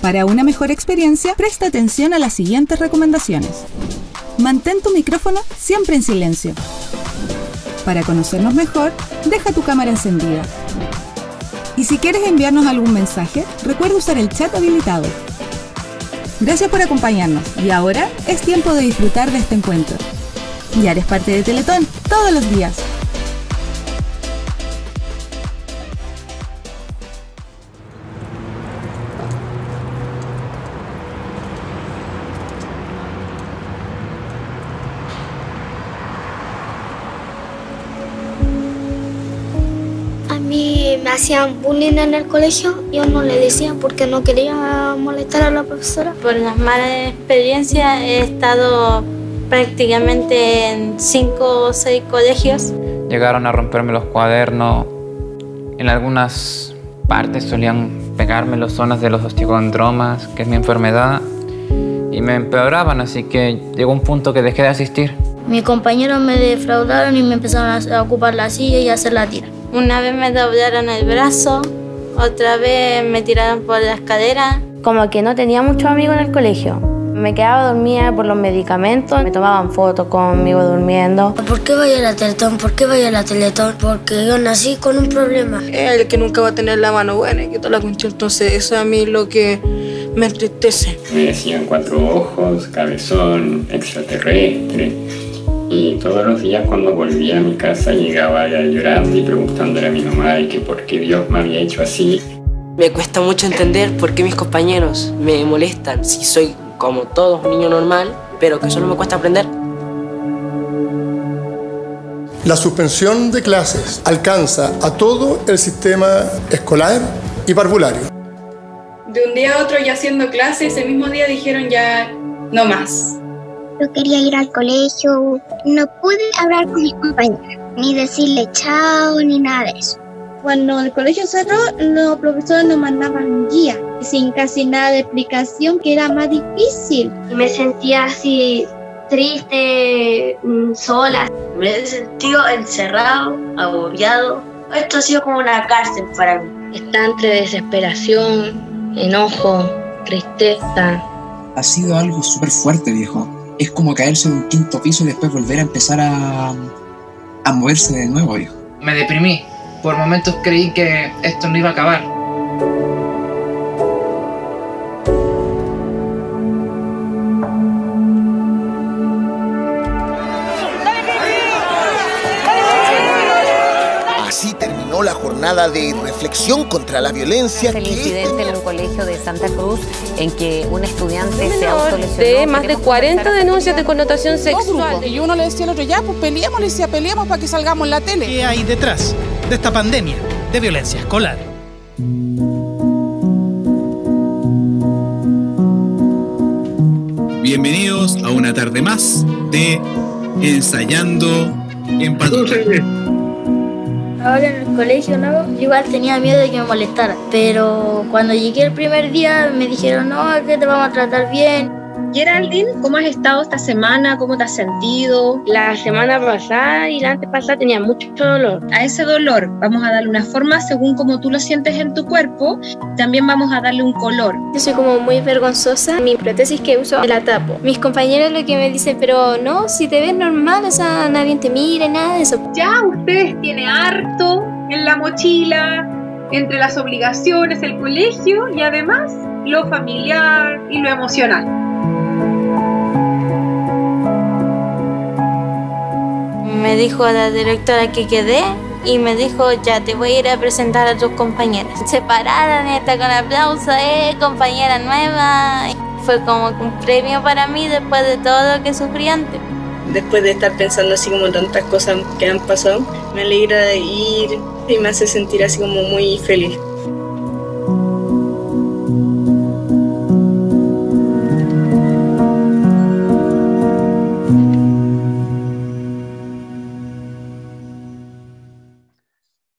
Para una mejor experiencia, presta atención a las siguientes recomendaciones. Mantén tu micrófono siempre en silencio. Para conocernos mejor, deja tu cámara encendida. Y si quieres enviarnos algún mensaje, recuerda usar el chat habilitado. Gracias por acompañarnos y ahora es tiempo de disfrutar de este encuentro. Ya eres parte de Teletón todos los días. Me hacían bullying en el colegio, yo no le decía porque no quería molestar a la profesora. Por las malas experiencias he estado prácticamente en 5 o 6 colegios. Llegaron a romperme los cuadernos, en algunas partes solían pegarme las zonas de los osteocondromas, que es mi enfermedad, y me empeoraban, así que llegó un punto que dejé de asistir. Mis compañeros me defraudaron y me empezaron a ocupar la silla y a hacer la tira. Una vez me doblaron el brazo, otra vez me tiraron por las caderas. Como que no tenía muchos amigos en el colegio. Me quedaba dormida por los medicamentos, me tomaban fotos conmigo durmiendo. ¿Por qué vaya a la Teletón? ¿Por qué vaya a la Teletón? Porque yo nací con un problema. El que nunca va a tener la mano buena y que toda la cuestión. Entonces eso a mí es lo que me entristece. Me decían 4 ojos, cabezón, extraterrestre. Y todos los días cuando volvía a mi casa llegaba ya llorando y preguntándole a mi mamá y que por qué Dios me había hecho así. Me cuesta mucho entender por qué mis compañeros me molestan si soy como todos un niño normal, pero que solo me cuesta aprender. La suspensión de clases alcanza a todo el sistema escolar y parvulario. De un día a otro ya haciendo clases, ese mismo día dijeron ya no más. Yo quería ir al colegio, no pude hablar con mis compañeros, ni decirle chao, ni nada de eso. Cuando el colegio cerró, los profesores nos mandaban guía, sin casi nada de explicación, que era más difícil. Me sentía así triste, sola. Me he sentido encerrado, agobiado. Esto ha sido como una cárcel para mí. Está entre desesperación, enojo, tristeza. Ha sido algo súper fuerte, viejo. Es como caerse de un 5.º piso y después volver a empezar a moverse de nuevo, viejo. Me deprimí. Por momentos creí que esto no iba a acabar. Así terminó la jornada de reflexión contra la violencia. El incidente en un colegio de Santa Cruz en que un estudiante se autolesionó. De más de 40 denuncias de connotación sexual. Y uno le decía al otro, ya, pues peleemos, le decía, peleemos para que salgamos en la tele. ¿Qué hay detrás de esta pandemia de violencia escolar? Bienvenidos a una tarde más de Ensayando en Patrulla. Ahora en el colegio, ¿no? Igual tenía miedo de que me molestaran, pero cuando llegué el primer día me dijeron, no, que te vamos a tratar bien. Geraldine, ¿cómo has estado esta semana? ¿Cómo te has sentido? La semana pasada y la antepasada tenía mucho dolor. A ese dolor vamos a darle una forma según como tú lo sientes en tu cuerpo. También vamos a darle un color. Yo soy como muy vergonzosa. Mi prótesis que uso la tapo. Mis compañeros lo que me dicen, pero no, si te ves normal, o sea, nadie te mira, nada de eso. Ya ustedes tienen harto en la mochila, entre las obligaciones, el colegio y además lo familiar y lo emocional. Me dijo la directora que quedé y me dijo, ya te voy a ir a presentar a tus compañeras. Se pararon y hasta con aplauso, compañera nueva. Fue como un premio para mí después de todo lo que sufrí antes. Después de estar pensando así como tantas cosas que han pasado, me alegra de ir y me hace sentir así como muy feliz.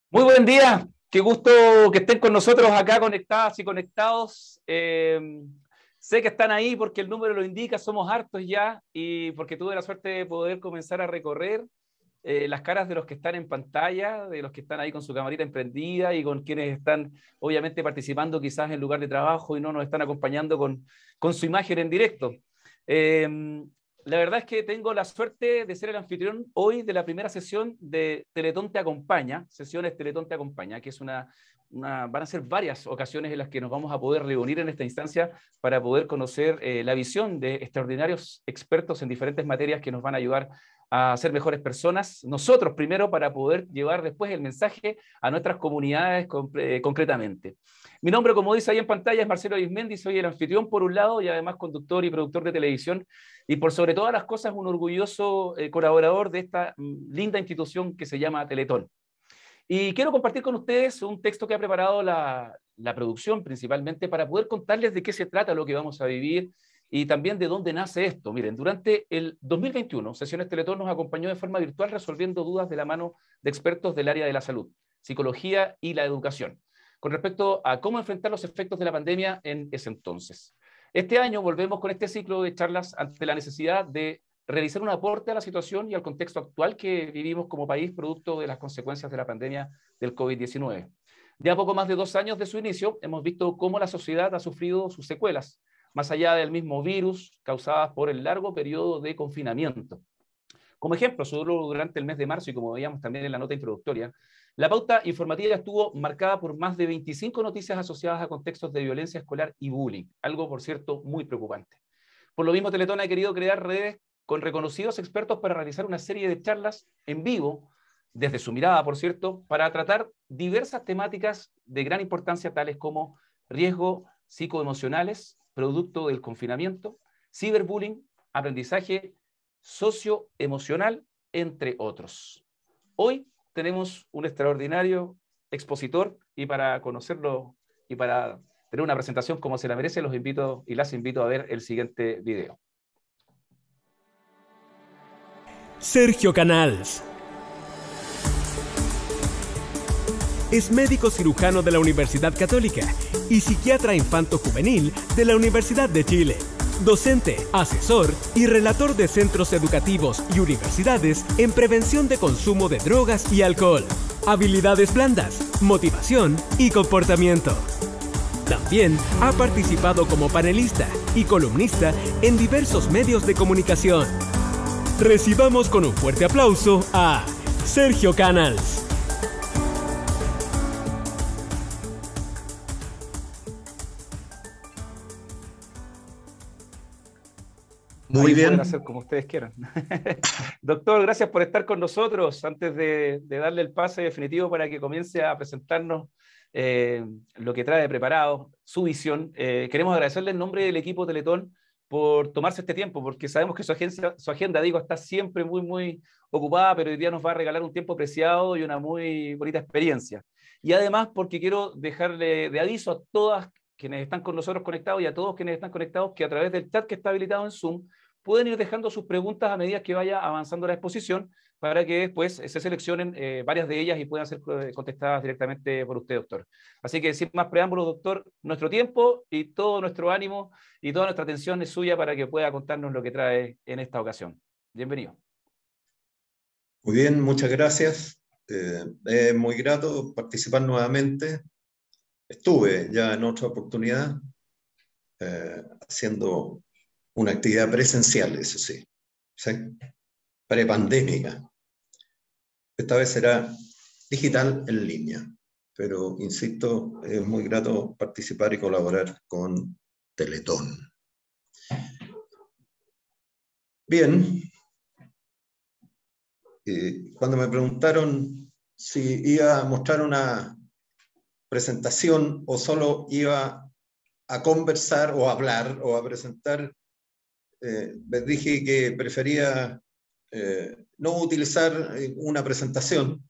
Muy buen día, qué gusto que estén con nosotros acá conectadas y conectados. Sé que están ahí porque el número lo indica, somos hartos ya y porque tuve la suerte de poder comenzar a recorrer las caras de los que están en pantalla, de los que están ahí con su camarita emprendida y con quienes están obviamente participando quizás en lugar de trabajo y no nos están acompañando con su imagen en directo. La verdad es que tengo la suerte de ser el anfitrión hoy de la primera sesión de Teletón Te Acompaña, sesiones Teletón Te Acompaña, que es van a ser varias ocasiones en las que nos vamos a poder reunir en esta instancia para poder conocer la visión de extraordinarios expertos en diferentes materias que nos van a ayudar a ser mejores personas, nosotros primero, para poder llevar después el mensaje a nuestras comunidades concretamente. Mi nombre, como dice ahí en pantalla, es Marcelo Arismendi, soy el anfitrión por un lado y además conductor y productor de televisión y por sobre todas las cosas un orgulloso colaborador de esta linda institución que se llama Teletón. Y quiero compartir con ustedes un texto que ha preparado la producción principalmente para poder contarles de qué se trata lo que vamos a vivir y también de dónde nace esto. Miren, durante el 2021, Sesiones Teletón nos acompañó de forma virtual resolviendo dudas de la mano de expertos del área de la salud, psicología y la educación, con respecto a cómo enfrentar los efectos de la pandemia en ese entonces. Este año volvemos con este ciclo de charlas ante la necesidad de realizar un aporte a la situación y al contexto actual que vivimos como país producto de las consecuencias de la pandemia del COVID-19. Ya poco más de 2 años de su inicio, hemos visto cómo la sociedad ha sufrido sus secuelas, más allá del mismo virus, causadas por el largo periodo de confinamiento. Como ejemplo, solo durante el mes de marzo, y como veíamos también en la nota introductoria, la pauta informativa estuvo marcada por más de 25 noticias asociadas a contextos de violencia escolar y bullying, algo, por cierto, muy preocupante. Por lo mismo, Teletón ha querido crear redes con reconocidos expertos para realizar una serie de charlas en vivo, desde su mirada, por cierto, para tratar diversas temáticas de gran importancia, tales como riesgos psicoemocionales, producto del confinamiento, ciberbullying, aprendizaje socioemocional, entre otros. Hoy tenemos un extraordinario expositor y para conocerlo y para tener una presentación como se la merece, los invito y las invito a ver el siguiente video. Sergio Canals es médico cirujano de la Universidad Católica y psiquiatra infanto-juvenil de la Universidad de Chile. Docente, asesor y relator de centros educativos y universidades en prevención de consumo de drogas y alcohol, habilidades blandas, motivación y comportamiento. También ha participado como panelista y columnista en diversos medios de comunicación. Recibamos con un fuerte aplauso a Sergio Canals. Muy bien. Pueden hacer como ustedes quieran. Doctor, gracias por estar con nosotros. Antes de darle el pase definitivo para que comience a presentarnos lo que trae preparado, su visión, queremos agradecerle en nombre del equipo Teletón por tomarse este tiempo, porque sabemos que su agenda, digo, está siempre muy ocupada, pero hoy día nos va a regalar un tiempo preciado y una muy bonita experiencia. Y además porque quiero dejarle de aviso a todas quienes están con nosotros conectados y a todos quienes están conectados que a través del chat que está habilitado en Zoom pueden ir dejando sus preguntas a medida que vaya avanzando la exposición para que después se seleccionen varias de ellas y puedan ser contestadas directamente por usted, doctor. Así que sin más preámbulos, doctor, nuestro tiempo y todo nuestro ánimo y toda nuestra atención es suya para que pueda contarnos lo que trae en esta ocasión. Bienvenido. Muy bien, muchas gracias. Es muy grato participar nuevamente. Estuve ya en otra oportunidad haciendo una actividad presencial, eso sí, prepandémica. Esta vez será digital en línea, pero insisto, es muy grato participar y colaborar con Teletón. Bien, cuando me preguntaron si iba a mostrar una presentación o solo iba a conversar o a hablar o a presentar, les dije que prefería no utilizar una presentación,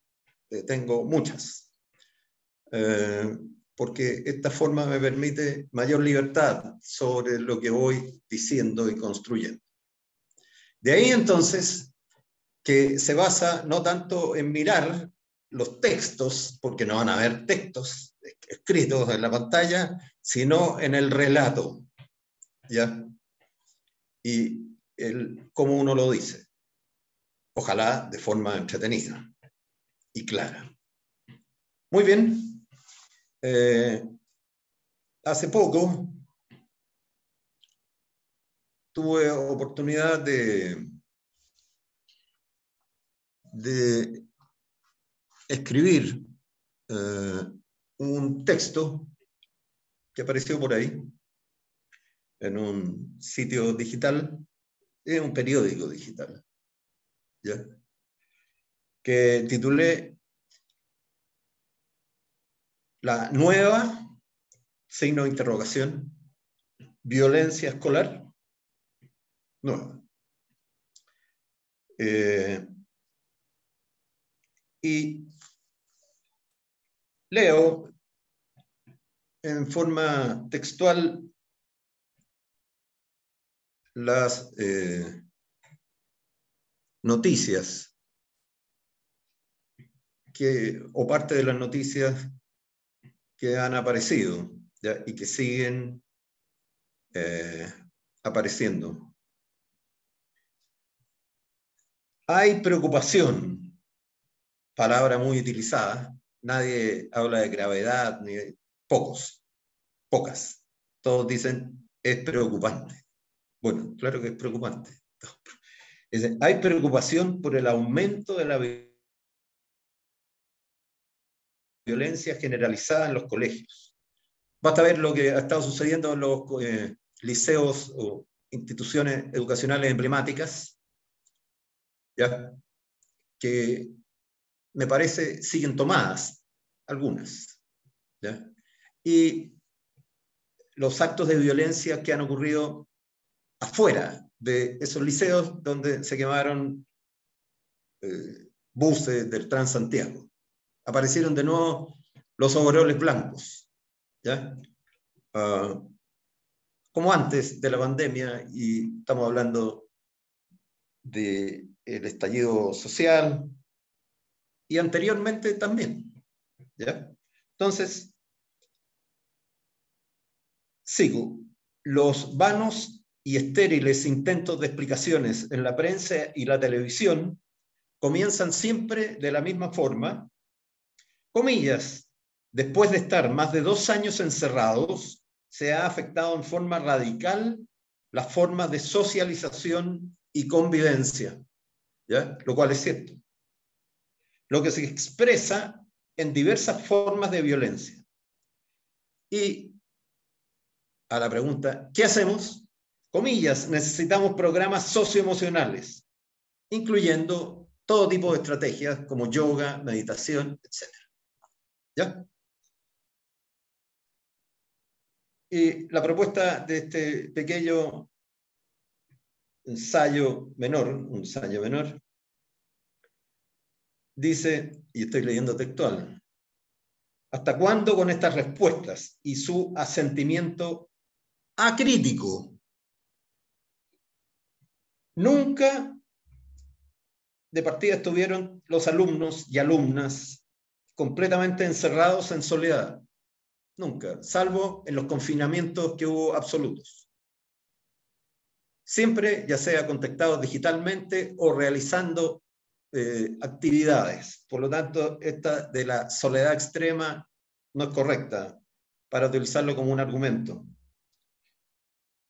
tengo muchas, porque esta forma me permite mayor libertad sobre lo que voy diciendo y construyendo. De ahí entonces que se basa no tanto en mirar los textos, porque no van a haber textos escritos en la pantalla, sino en el relato, ¿ya? Y cómo uno lo dice. ojalá de forma entretenida y clara. Muy bien. Hace poco tuve oportunidad de escribir un texto que apareció por ahí en un sitio digital, en un periódico digital, ¿ya? Que titulé La nueva, signo de interrogación, violencia escolar nueva. Y leo en forma textual las noticias o parte de las noticias que han aparecido, ¿ya? Y que siguen apareciendo. Hay preocupación, palabra muy utilizada. Nadie habla de gravedad, ni de pocas. Todos dicen, es preocupante. Bueno, claro que es preocupante. Hay preocupación por el aumento de la violencia generalizada en los colegios. Basta ver lo que ha estado sucediendo en los liceos o instituciones educacionales emblemáticas, ¿ya? Que me parece siguen tomadas, algunas, ¿ya? Y los actos de violencia que han ocurrido afuera de esos liceos donde se quemaron buses del Transantiago. Aparecieron de nuevo los overoles blancos, ¿ya? Como antes de la pandemia, y estamos hablando del estallido social, y anteriormente también, ¿ya? Entonces, sigo. Los vanos y estériles intentos de explicaciones en la prensa y la televisión comienzan siempre de la misma forma. Comillas, después de estar más de 2 años encerrados, se ha afectado en forma radical las formas de socialización y convivencia, ¿ya? Lo cual es cierto. Lo que se expresa en diversas formas de violencia. Y a la pregunta, ¿qué hacemos? Comillas, necesitamos programas socioemocionales, incluyendo todo tipo de estrategias como yoga, meditación, etc. ¿Ya? Y la propuesta de este pequeño ensayo menor, dice, y estoy leyendo textual, ¿hasta cuándo con estas respuestas y su asentimiento acrítico? Nunca de partida estuvieron los alumnos y alumnas completamente encerrados en soledad. Nunca, salvo en los confinamientos que hubo absolutos. Siempre, ya sea contactados digitalmente o realizando actividades. Por lo tanto, esta de la soledad extrema no es correcta para utilizarlo como un argumento.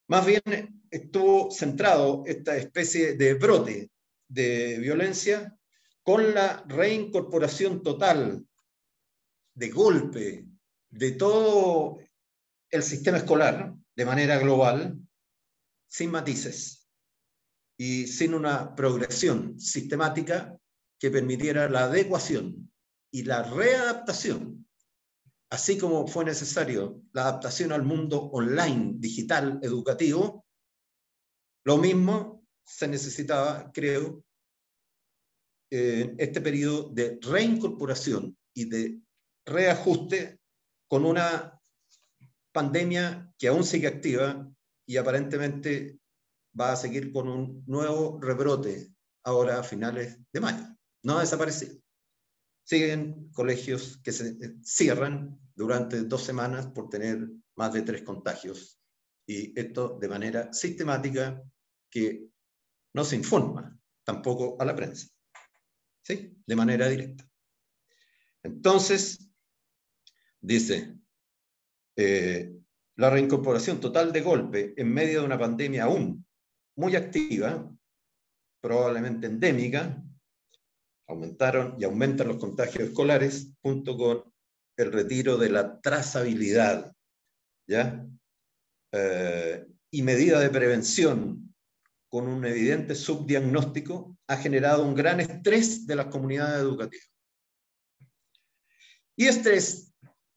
Más bien estuvo centrado esta especie de brote de violencia con la reincorporación total, de golpe, de todo el sistema escolar de manera global, sin matices y sin una progresión sistemática que permitiera la adecuación y la readaptación, así como fue necesario la adaptación al mundo online, digital, educativo. Lo mismo se necesitaba, creo, en este periodo de reincorporación y de reajuste con una pandemia que aún sigue activa y aparentemente va a seguir con un nuevo rebrote ahora a finales de mayo. No ha desaparecido. Siguen colegios que se cierran durante 2 semanas por tener más de 3 contagios. Y esto de manera sistemática que no se informa tampoco a la prensa. ¿sí? De manera directa. Entonces, dice, la reincorporación total de golpe en medio de una pandemia aún muy activa, probablemente endémica, aumentaron y aumentan los contagios escolares junto con el retiro de la trazabilidad, ¿ya? Y medida de prevención con un evidente subdiagnóstico ha generado un gran estrés de las comunidades educativas. Y estrés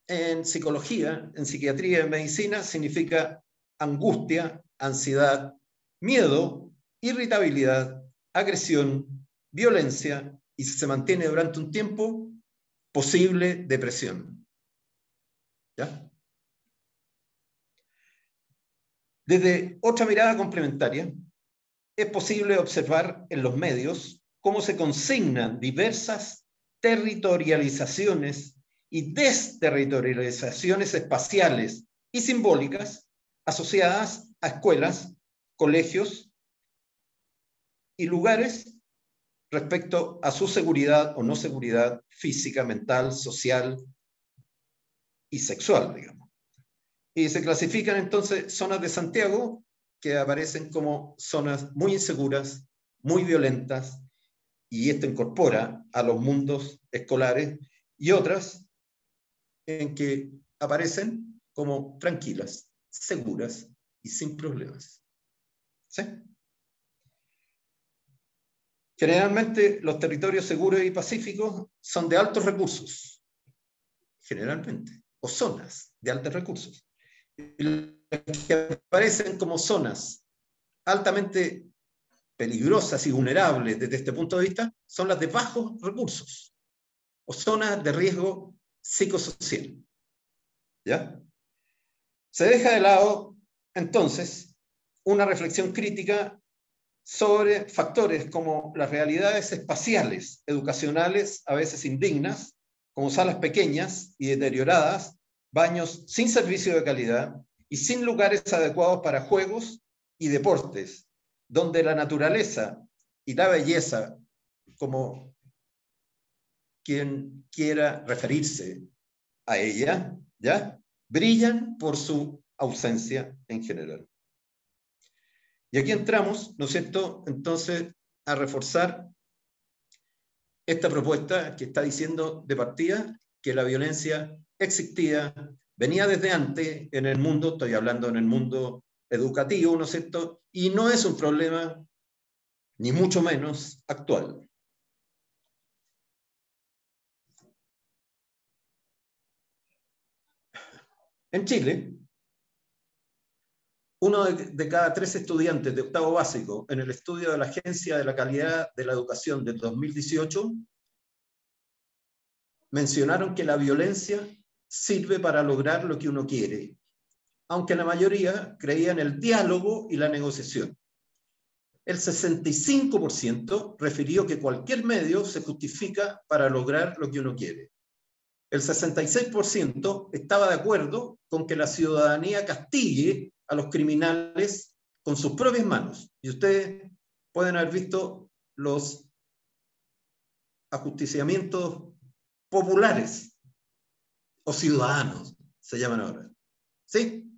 en psicología, en psiquiatría y en medicina significa angustia, ansiedad, miedo, irritabilidad, agresión, violencia y si se mantiene durante un tiempo, posible depresión. ¿Ya? Desde otra mirada complementaria, es posible observar en los medios cómo se consignan diversas territorializaciones y desterritorializaciones espaciales y simbólicas asociadas a escuelas, colegios y lugares respecto a su seguridad o no seguridad física, mental, social y sexual, digamos. Y se clasifican entonces zonas de Santiago que aparecen como zonas muy inseguras, muy violentas, y esto incorpora a los mundos escolares, y otras en que aparecen como tranquilas, seguras y sin problemas. ¿Sí? Generalmente los territorios seguros y pacíficos son de altos recursos, generalmente, o zonas de altos recursos. Las que aparecen como zonas altamente peligrosas y vulnerables desde este punto de vista son las de bajos recursos o zonas de riesgo psicosocial. ¿Ya? Se deja de lado entonces una reflexión crítica sobre factores como las realidades espaciales, educacionales, a veces indignas, como salas pequeñas y deterioradas, baños sin servicio de calidad y sin lugares adecuados para juegos y deportes, donde la naturaleza y la belleza, como quien quiera referirse a ella, ¿ya? Brillan por su ausencia en general. Y aquí entramos, ¿no es cierto?, entonces a reforzar esta propuesta que está diciendo de partida que la violencia existía, venía desde antes en el mundo, estoy hablando en el mundo educativo, ¿no es cierto?, y no es un problema, ni mucho menos, actual. En Chile, uno de cada 3 estudiantes de octavo básico en el estudio de la Agencia de la Calidad de la Educación del 2018 mencionaron que la violencia sirve para lograr lo que uno quiere, aunque la mayoría creía en el diálogo y la negociación. El 65% refirió que cualquier medio se justifica para lograr lo que uno quiere. El 66% estaba de acuerdo con que la ciudadanía castigue a los criminales con sus propias manos. Y ustedes pueden haber visto los ajusticiamientos populares o ciudadanos, se llaman ahora. ¿Sí?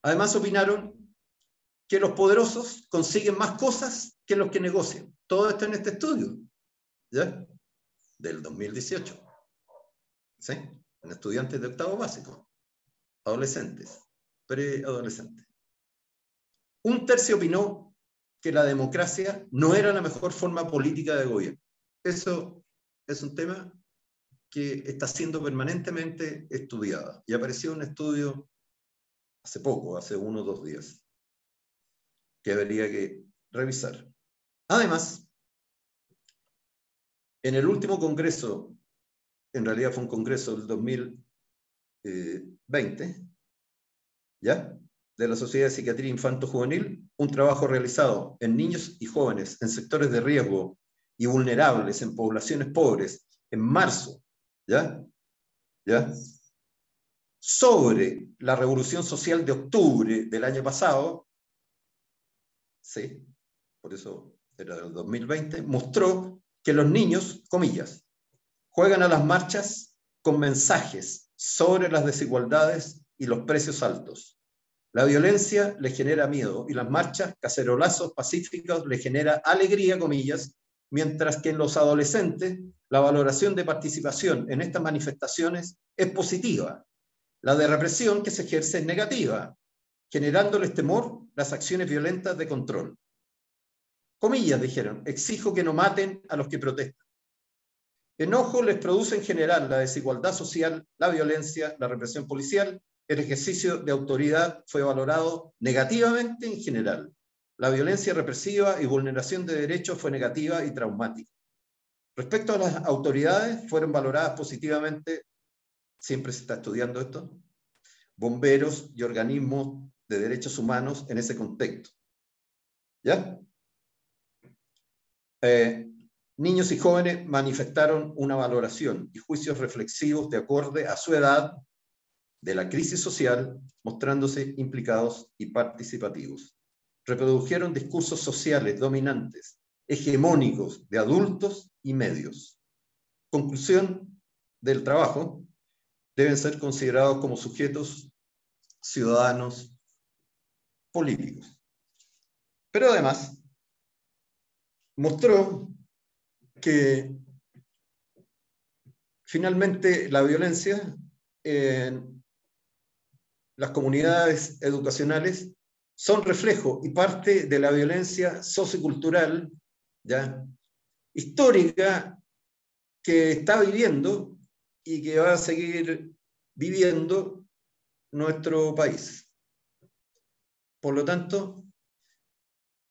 Además opinaron que los poderosos consiguen más cosas que los que negocian. Todo esto en este estudio, ¿ya? Del 2018. ¿Sí? En estudiantes de octavo básico, adolescentes, preadolescentes. Un tercio opinó que la democracia no era la mejor forma política de gobierno. Eso es un tema que está siendo permanentemente estudiado. Y apareció un estudio hace poco, hace 1 o 2 días, que habría que revisar. Además, en el último congreso, en realidad fue un congreso del 2020, ¿ya?, de la Sociedad de Psiquiatría Infanto-Juvenil, un trabajo realizado en niños y jóvenes en sectores de riesgo y vulnerables en poblaciones pobres en marzo, ¿ya? Sobre la revolución social de octubre del año pasado, sí, por eso era del 2020, mostró que los niños, comillas, juegan a las marchas con mensajes sobre las desigualdades y los precios altos. La violencia les genera miedo y las marchas, cacerolazos pacíficos, les genera alegría, comillas, mientras que en los adolescentes la valoración de participación en estas manifestaciones es positiva. La de represión que se ejerce es negativa, generándoles temor las acciones violentas de control. Comillas, dijeron, exijo que no maten a los que protestan. Enojo les produce en general la desigualdad social, la violencia, la represión policial. El ejercicio de autoridad fue valorado negativamente en general. La violencia represiva y vulneración de derechos fue negativa y traumática. Respecto a las autoridades, fueron valoradas positivamente, siempre se está estudiando esto, bomberos y organismos de derechos humanos en ese contexto. ¿Ya? Niños y jóvenes manifestaron una valoración y juicios reflexivos de acorde a su edad de la crisis social, mostrándose implicados y participativos. Reprodujeron discursos sociales dominantes, hegemónicos de adultos y medios. Conclusión del trabajo: deben ser considerados como sujetos ciudadanos políticos. Pero además mostró que finalmente la violencia en las comunidades educacionales son reflejo y parte de la violencia sociocultural, ¿ya?, histórica, que está viviendo y que va a seguir viviendo nuestro país. Por lo tanto,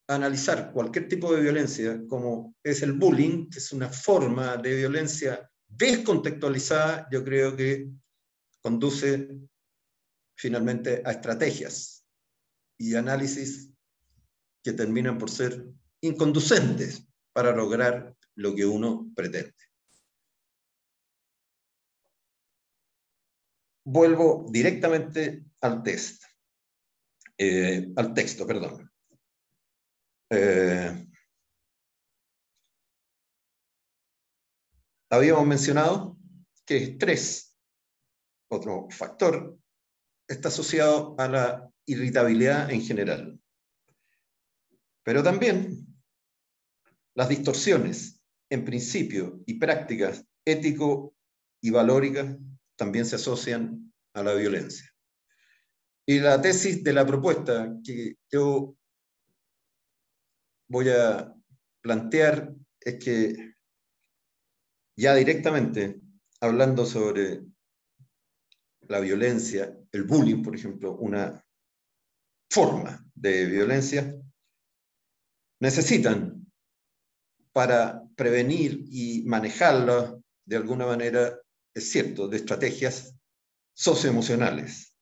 analizar cualquier tipo de violencia, como es el bullying, que es una forma de violencia descontextualizada, yo creo que conduce finalmente a estrategias y análisis que terminan por ser inconducentes para lograr lo que uno pretende. Vuelvo directamente al texto. Habíamos mencionado que estrés, otro factor, está asociado a la irritabilidad en general. Pero también las distorsiones en principio y prácticas ético y valóricas también se asocian a la violencia. Y la tesis de la propuesta que yo voy a plantear es que ya directamente hablando sobre la violencia, el bullying, por ejemplo, una forma de violencia, necesitan para prevenir y manejarla de alguna manera, es cierto, de estrategias socioemocionales,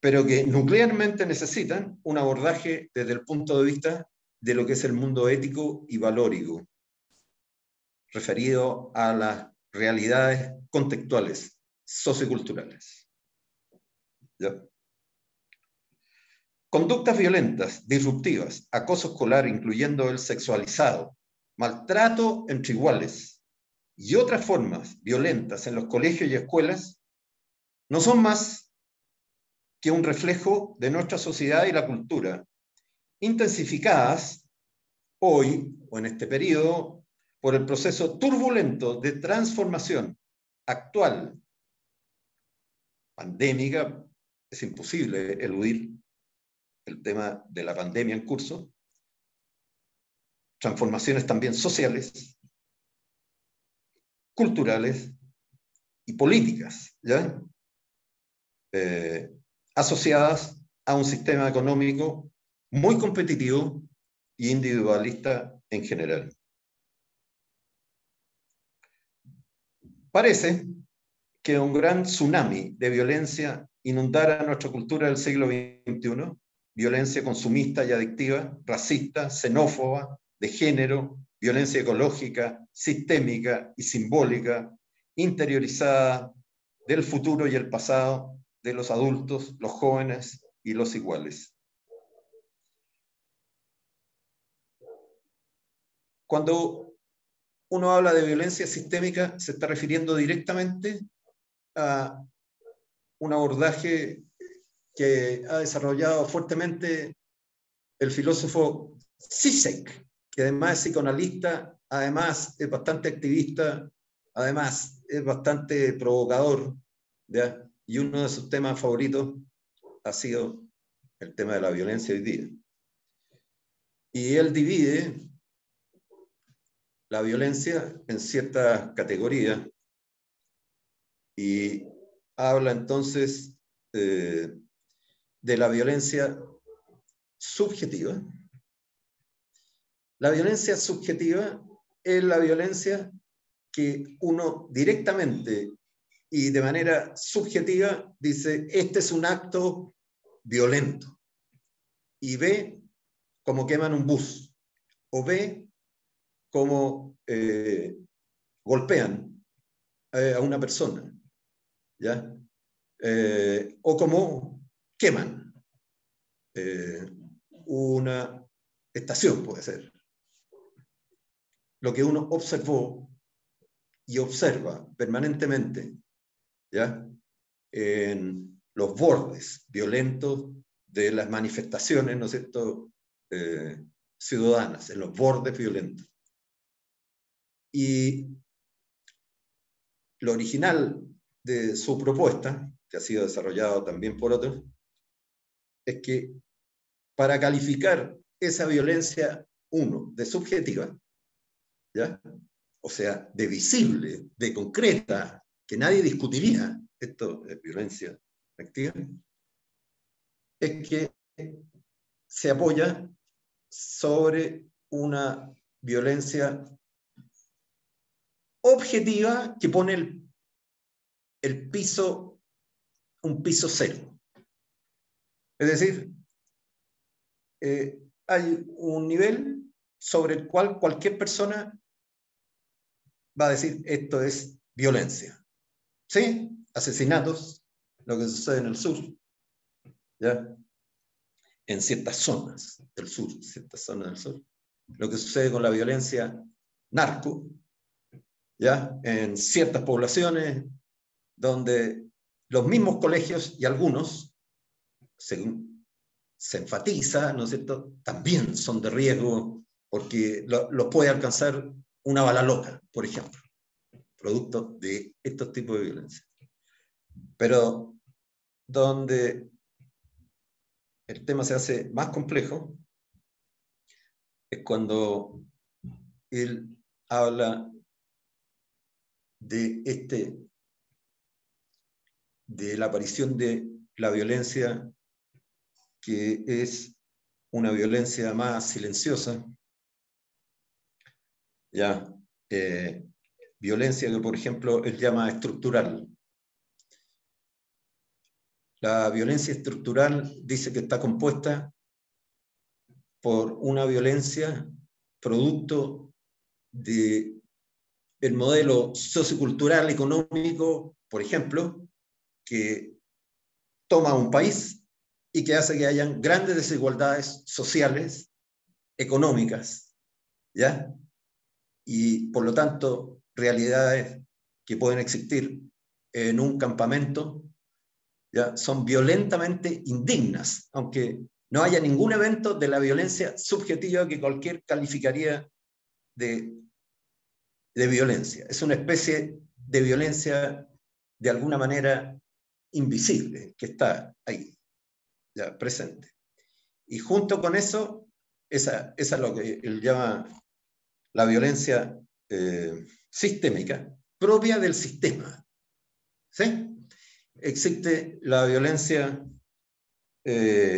pero que nuclearmente necesitan un abordaje desde el punto de vista de lo que es el mundo ético y valórico, referido a las realidades contextuales, socioculturales. ¿Ya? Conductas violentas, disruptivas, acoso escolar, incluyendo el sexualizado, maltrato entre iguales y otras formas violentas en los colegios y escuelas, no son más que un reflejo de nuestra sociedad y la cultura, intensificadas hoy o en este periodo por el proceso turbulento de transformación actual, pandémica. Es imposible eludir el tema de la pandemia en curso, transformaciones también sociales, culturales y políticas, ¿ya? Asociadas a un sistema económico muy competitivo e individualista en general. Parece que un gran tsunami de violencia inundara nuestra cultura del siglo XXI, violencia consumista y adictiva, racista, xenófoba, de género, violencia ecológica, sistémica y simbólica, interiorizada del futuro y el pasado, de los adultos, los jóvenes y los iguales. Cuando uno habla de violencia sistémica, se está refiriendo directamente a un abordaje que ha desarrollado fuertemente el filósofo Zizek, que además es psicoanalista, además es bastante activista, además es bastante provocador, ¿ya? Y uno de sus temas favoritos ha sido el tema de la violencia hoy día. Y él divide la violencia en ciertas categorías y habla entonces de la violencia subjetiva. La violencia subjetiva es la violencia que uno directamente y de manera subjetiva dice, este es un acto violento, y ve cómo queman un bus, o ve cómo golpean a una persona, ¿ya? O cómo queman una estación, puede ser. Lo que uno observó y observa permanentemente, ¿ya? En los bordes violentos de las manifestaciones, ¿no es cierto?, ciudadanas, en los bordes violentos. Y lo original de su propuesta, que ha sido desarrollado también por otros, es que para calificar esa violencia, uno, de subjetiva, ¿ya? O sea, de visible, de concreta, que nadie discutiría, esto es violencia activa, es que se apoya sobre una violencia objetiva que pone el piso, un piso cero. Es decir, hay un nivel sobre el cual cualquier persona va a decir esto es violencia. ¿Sí? Asesinatos, lo que sucede en el sur, ¿ya? En ciertas zonas del sur, lo que sucede con la violencia narco, ¿ya? En ciertas poblaciones donde los mismos colegios y algunos, según se enfatiza, ¿no es cierto?, también son de riesgo porque los puede alcanzar una bala loca, por ejemplo, producto de estos tipos de violencia. Pero donde el tema se hace más complejo es cuando él habla de la aparición de la violencia que es una violencia más silenciosa, ya, violencia que, por ejemplo, él llama estructural. La violencia estructural dice que está compuesta por una violencia producto del modelo sociocultural económico, por ejemplo, que toma un país y que hace que hayan grandes desigualdades sociales, económicas, ¿ya? Y por lo tanto, realidades que pueden existir en un campamento, ¿ya? Son violentamente indignas, aunque no haya ningún evento de la violencia subjetiva que cualquier calificaría de violencia. Es una especie de violencia de alguna manera invisible, que está ahí, ya presente. Y junto con eso, esa es lo que él llama la violencia sistémica, propia del sistema. ¿Sí? Existe la violencia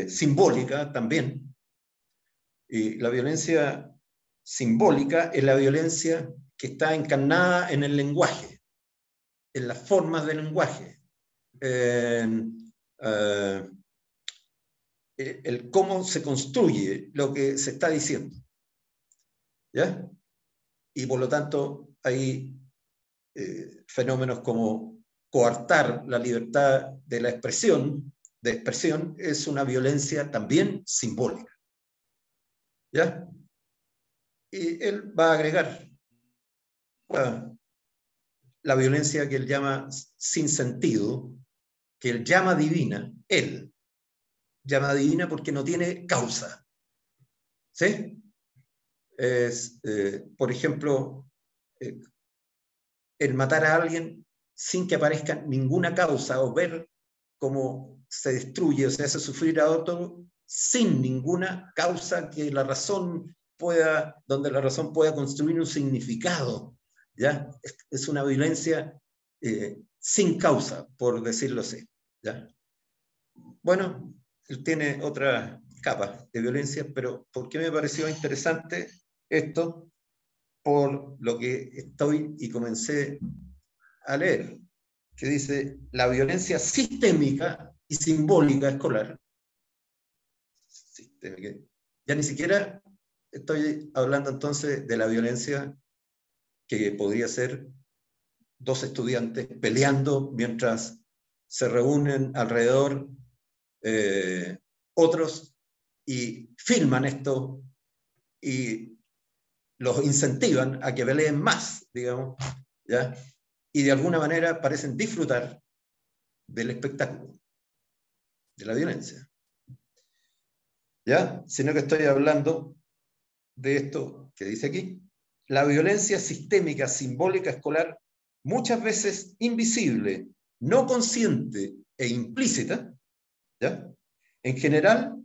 simbólica también, y la violencia simbólica es la violencia que está encarnada en el lenguaje, en las formas del lenguaje, el cómo se construye lo que se está diciendo, ¿ya? Y por lo tanto hay fenómenos como coartar la libertad de la expresión, es una violencia también simbólica, ¿ya? Y él va a agregar la violencia que él llama sin sentido, que él llama divina, él llama divina porque no tiene causa. ¿Sí? Por ejemplo, el matar a alguien sin que aparezca ninguna causa, o ver cómo se destruye o se hace sufrir a otro sin ninguna causa que la razón pueda, donde la razón pueda construir un significado, ¿ya? Es una violencia sin causa, por decirlo así, ¿ya? Bueno, él tiene otra capa de violencia, pero ¿por qué me pareció interesante esto? Por lo que estoy y comencé a leer, que dice la violencia sistémica y simbólica escolar. Sistémica. Ya ni siquiera estoy hablando entonces de la violencia que podría ser dos estudiantes peleando mientras se reúnen alrededor otros y filman esto y los incentivan a que peleen más, digamos, ¿ya? Y de alguna manera parecen disfrutar del espectáculo, de la violencia, ¿ya? Sino que estoy hablando de esto que dice aquí, la violencia sistémica, simbólica, escolar, muchas veces invisible, no consciente e implícita, ¿ya? En general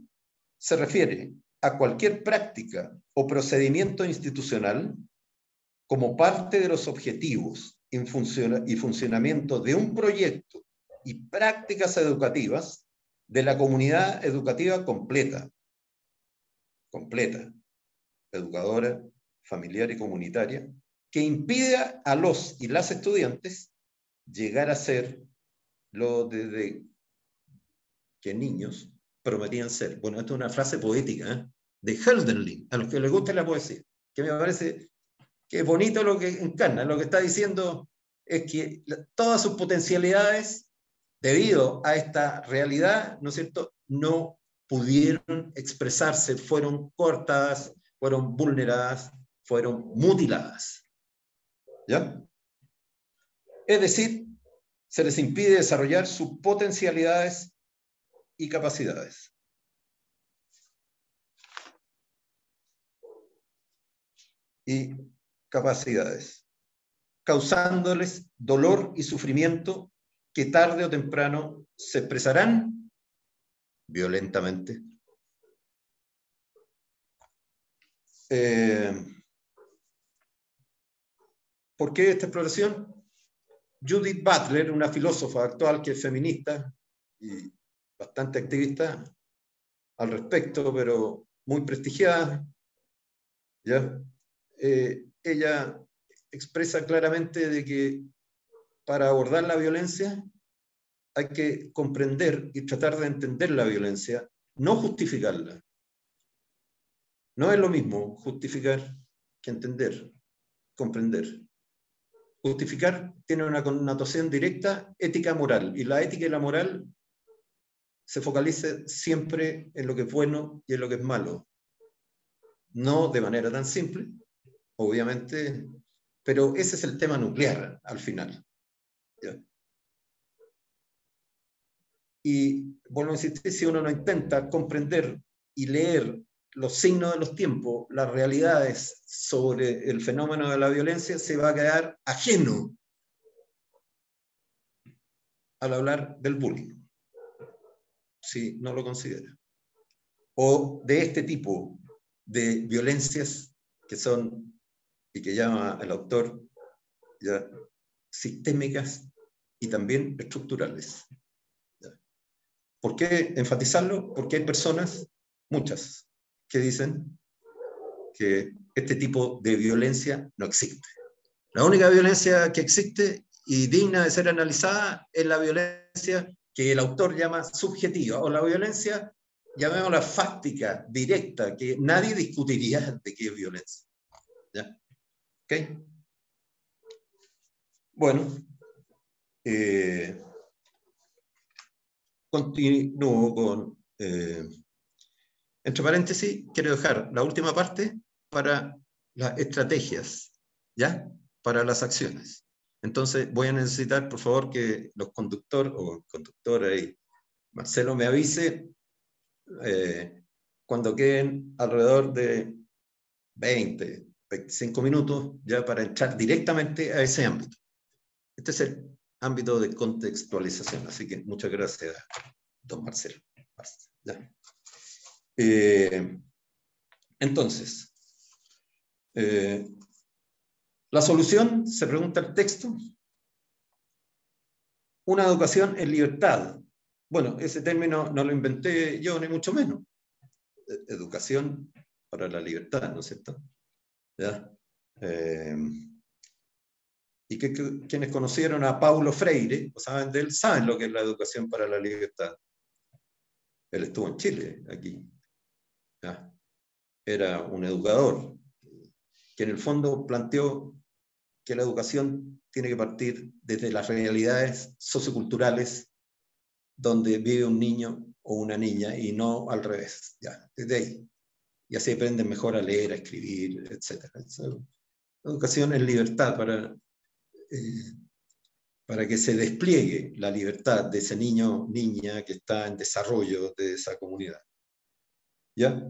se refiere a cualquier práctica o procedimiento institucional como parte de los objetivos y funcionamiento de un proyecto y prácticas educativas de la comunidad educativa completa, educadora, familiar y comunitaria, que impida a los y las estudiantes llegar a ser lo desde que niños prometían ser. Bueno, esto es una frase poética, de Hölderlin, a los que les gusta la poesía, que me parece que es bonito lo que encarna. Lo que está diciendo es que todas sus potencialidades, debido a esta realidad, ¿no es cierto?, no pudieron expresarse, fueron cortadas, fueron vulneradas, fueron mutiladas. ¿Ya? Es decir, se les impide desarrollar sus potencialidades y capacidades. Causándoles dolor y sufrimiento que tarde o temprano se expresarán violentamente. ¿Por qué esta exploración? Judith Butler, una filósofa actual que es feminista y bastante activista al respecto, pero muy prestigiada, ¿ya? Ella expresa claramente de que para abordar la violencia hay que comprender y tratar de entender la violencia, no justificarla. No es lo mismo justificar que entender, comprender. Justificar tiene una connotación directa ética-moral, y la ética y la moral se focaliza siempre en lo que es bueno y en lo que es malo. No de manera tan simple, obviamente, pero ese es el tema nuclear al final. ¿Ya? Y vuelvo a insistir, si uno no intenta comprender y leer los signos de los tiempos, las realidades sobre el fenómeno de la violencia, se va a quedar ajeno al hablar del bullying, si no lo considera. O de este tipo de violencias que son, y que llama el autor, ya, sistémicas y también estructurales. ¿Ya? ¿Por qué enfatizarlo? Porque hay personas, muchas, que dicen que este tipo de violencia no existe. La única violencia que existe y digna de ser analizada es la violencia que el autor llama subjetiva, o la violencia, llamémosla fáctica, directa, que nadie discutiría de qué es violencia. ¿Ya? ¿Ok? Bueno, continúo con... entre paréntesis, quiero dejar la última parte para las estrategias, ¿ya? para las acciones. Entonces voy a necesitar, por favor, que los conductores o conductora y Marcelo me avise cuando queden alrededor de 20, 25 minutos ya para entrar directamente a ese ámbito. Este es el ámbito de contextualización, así que muchas gracias, don Marcelo. Ya. Entonces, la solución, se pregunta el texto, una educación en libertad. Bueno, ese término no lo inventé yo, ni mucho menos. Educación para la libertad, ¿no es cierto? ¿Ya? Y quienes conocieron a Paulo Freire, o saben de él, saben lo que es la educación para la libertad. Él estuvo en Chile, aquí. ¿Ya? Era un educador que en el fondo planteó que la educación tiene que partir desde las realidades socioculturales donde vive un niño o una niña y no al revés, ya, desde ahí. Y así aprenden mejor a leer, a escribir, etc. Educación en libertad para que se despliegue la libertad de ese niño o niña que está en desarrollo de esa comunidad. ¿Ya?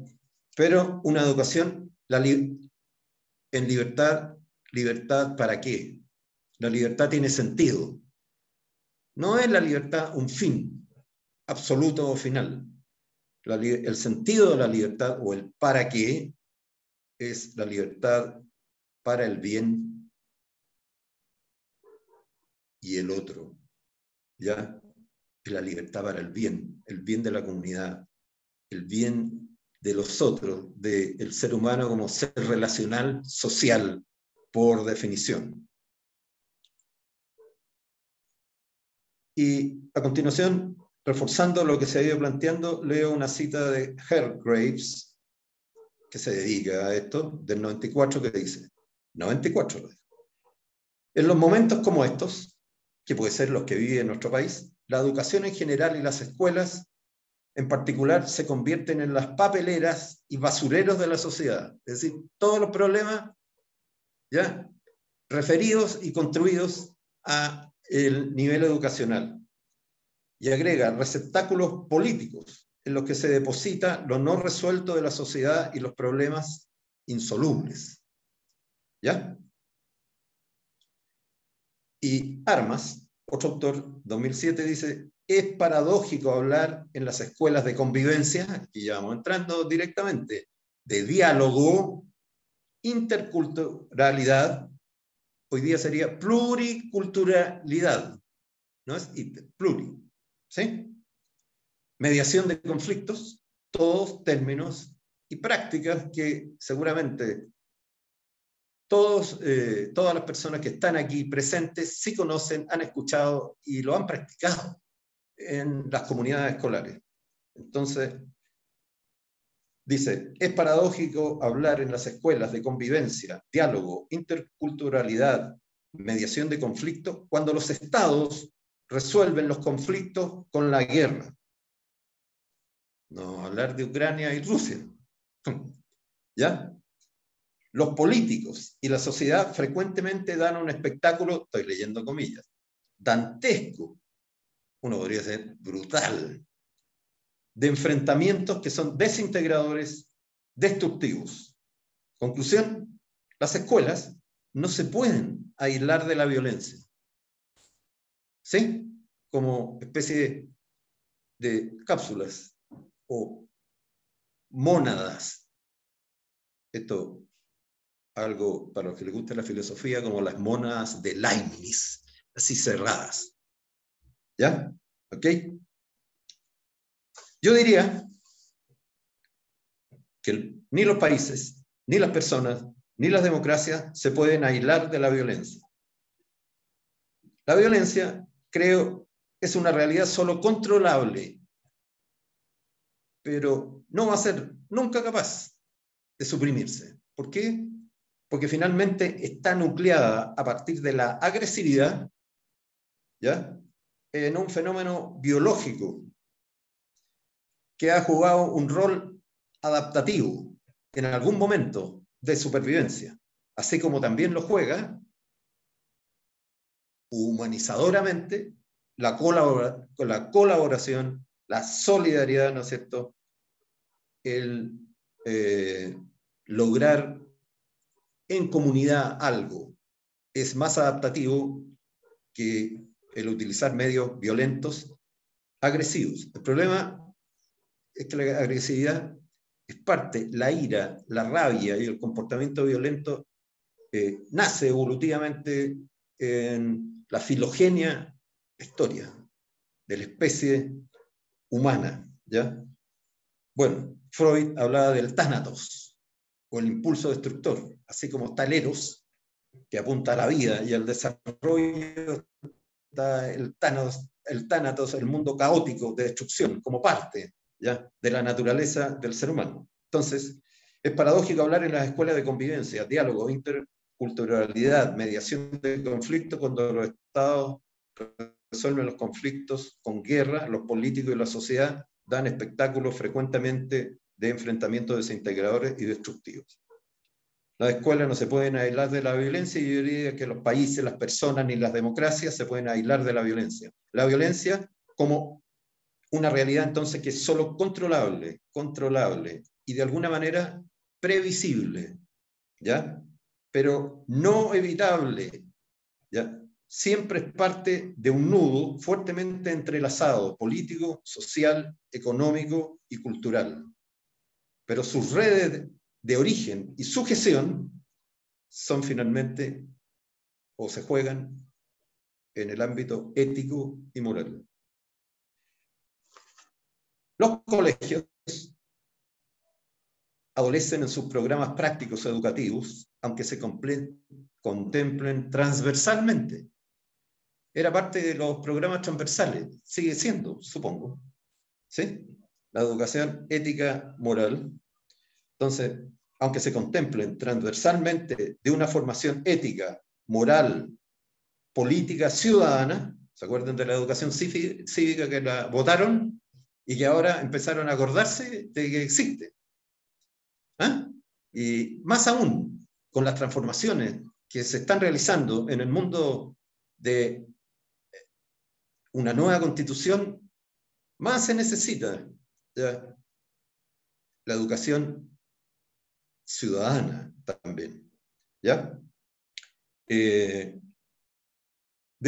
Pero una educación en libertad, ¿libertad para qué? La libertad tiene sentido. No es la libertad un fin absoluto o final. El sentido de la libertad o el para qué es la libertad para el bien y el otro. ¿Ya? Es la libertad para el bien de la comunidad, el bien de los otros, del ser humano como ser relacional, social, por definición. Y a continuación, reforzando lo que se ha ido planteando, leo una cita de Herb Graves, que se dedica a esto, del 94, que dice, 94, en los momentos como estos, que puede ser los que vive en nuestro país, la educación en general y las escuelas en particular se convierten en las papeleras y basureros de la sociedad. Es decir, todos los problemas ya referidos y construidos a el nivel educacional. Y agrega receptáculos políticos en los que se deposita lo no resuelto de la sociedad y los problemas insolubles. ¿Ya? Y Armas, otro autor, 2007, dice, es paradójico hablar en las escuelas de convivencia, aquí ya vamos entrando directamente, de diálogo, interculturalidad, hoy día sería pluriculturalidad, no es pluri, ¿sí? Mediación de conflictos, todos términos y prácticas que seguramente todas las personas que están aquí presentes sí conocen, han escuchado y lo han practicado en las comunidades escolares. Entonces, dice, es paradójico hablar en las escuelas de convivencia, diálogo, interculturalidad, mediación de conflictos, cuando los estados resuelven los conflictos con la guerra. No hablar de Ucrania y Rusia. ¿Ya? Los políticos y la sociedad frecuentemente dan un espectáculo, estoy leyendo comillas, dantesco, uno podría ser brutal, de enfrentamientos que son desintegradores, destructivos. Conclusión, las escuelas no se pueden aislar de la violencia. ¿Sí? Como especie de cápsulas o mónadas. Esto, algo para los que les gusta la filosofía, como las mónadas de Leibniz, así cerradas. ¿Ya? ¿Ok? Yo diría que ni los países, ni las personas, ni las democracias se pueden aislar de la violencia. La violencia, creo, es una realidad solo controlable, pero no va a ser nunca capaz de suprimirse. ¿Por qué? Porque finalmente está nucleada a partir de la agresividad, ¿ya?, en un fenómeno biológico que ha jugado un rol adaptativo en algún momento de supervivencia, así como también lo juega humanizadoramente la colaboración, la solidaridad, ¿no es cierto?, el lograr en comunidad algo es más adaptativo que el utilizar medios violentos, agresivos. El problema es que la agresividad es parte, la ira, la rabia y el comportamiento violento nace evolutivamente en la filogenia historia de la especie humana, ¿ya? Bueno, Freud hablaba del tánatos, o el impulso destructor, así como está el eros, que apunta a la vida y al desarrollo, está el tánatos, el mundo caótico de destrucción, como parte, ¿ya?, de la naturaleza del ser humano. Entonces, es paradójico hablar en las escuelas de convivencia, diálogo, interculturalidad, mediación de conflictos, cuando los estados resuelven los conflictos con guerra, los políticos y la sociedad dan espectáculos frecuentemente de enfrentamientos desintegradores y destructivos. Las escuelas no se pueden aislar de la violencia, y yo diría que los países, las personas ni las democracias se pueden aislar de la violencia. La violencia como una realidad entonces que es solo controlable y de alguna manera previsible, ¿ya?, pero no evitable, ¿ya?, siempre es parte de un nudo fuertemente entrelazado, político, social, económico y cultural. Pero sus redes de origen y sujeción son finalmente, o se juegan, en el ámbito ético y moral. Los colegios adolecen en sus programas prácticos educativos, aunque se contemplen transversalmente. Era parte de los programas transversales, sigue siendo, supongo, ¿sí?, la educación ética moral. Entonces, aunque se contemplen transversalmente de una formación ética, moral, política, ciudadana, ¿se acuerdan de la educación cívica que la votaron y que ahora empezaron a acordarse de que existe? ¿Ah? Y más aún, con las transformaciones que se están realizando en el mundo de una nueva constitución, más se necesita, ¿ya?, la educación ciudadana también, ¿ya? De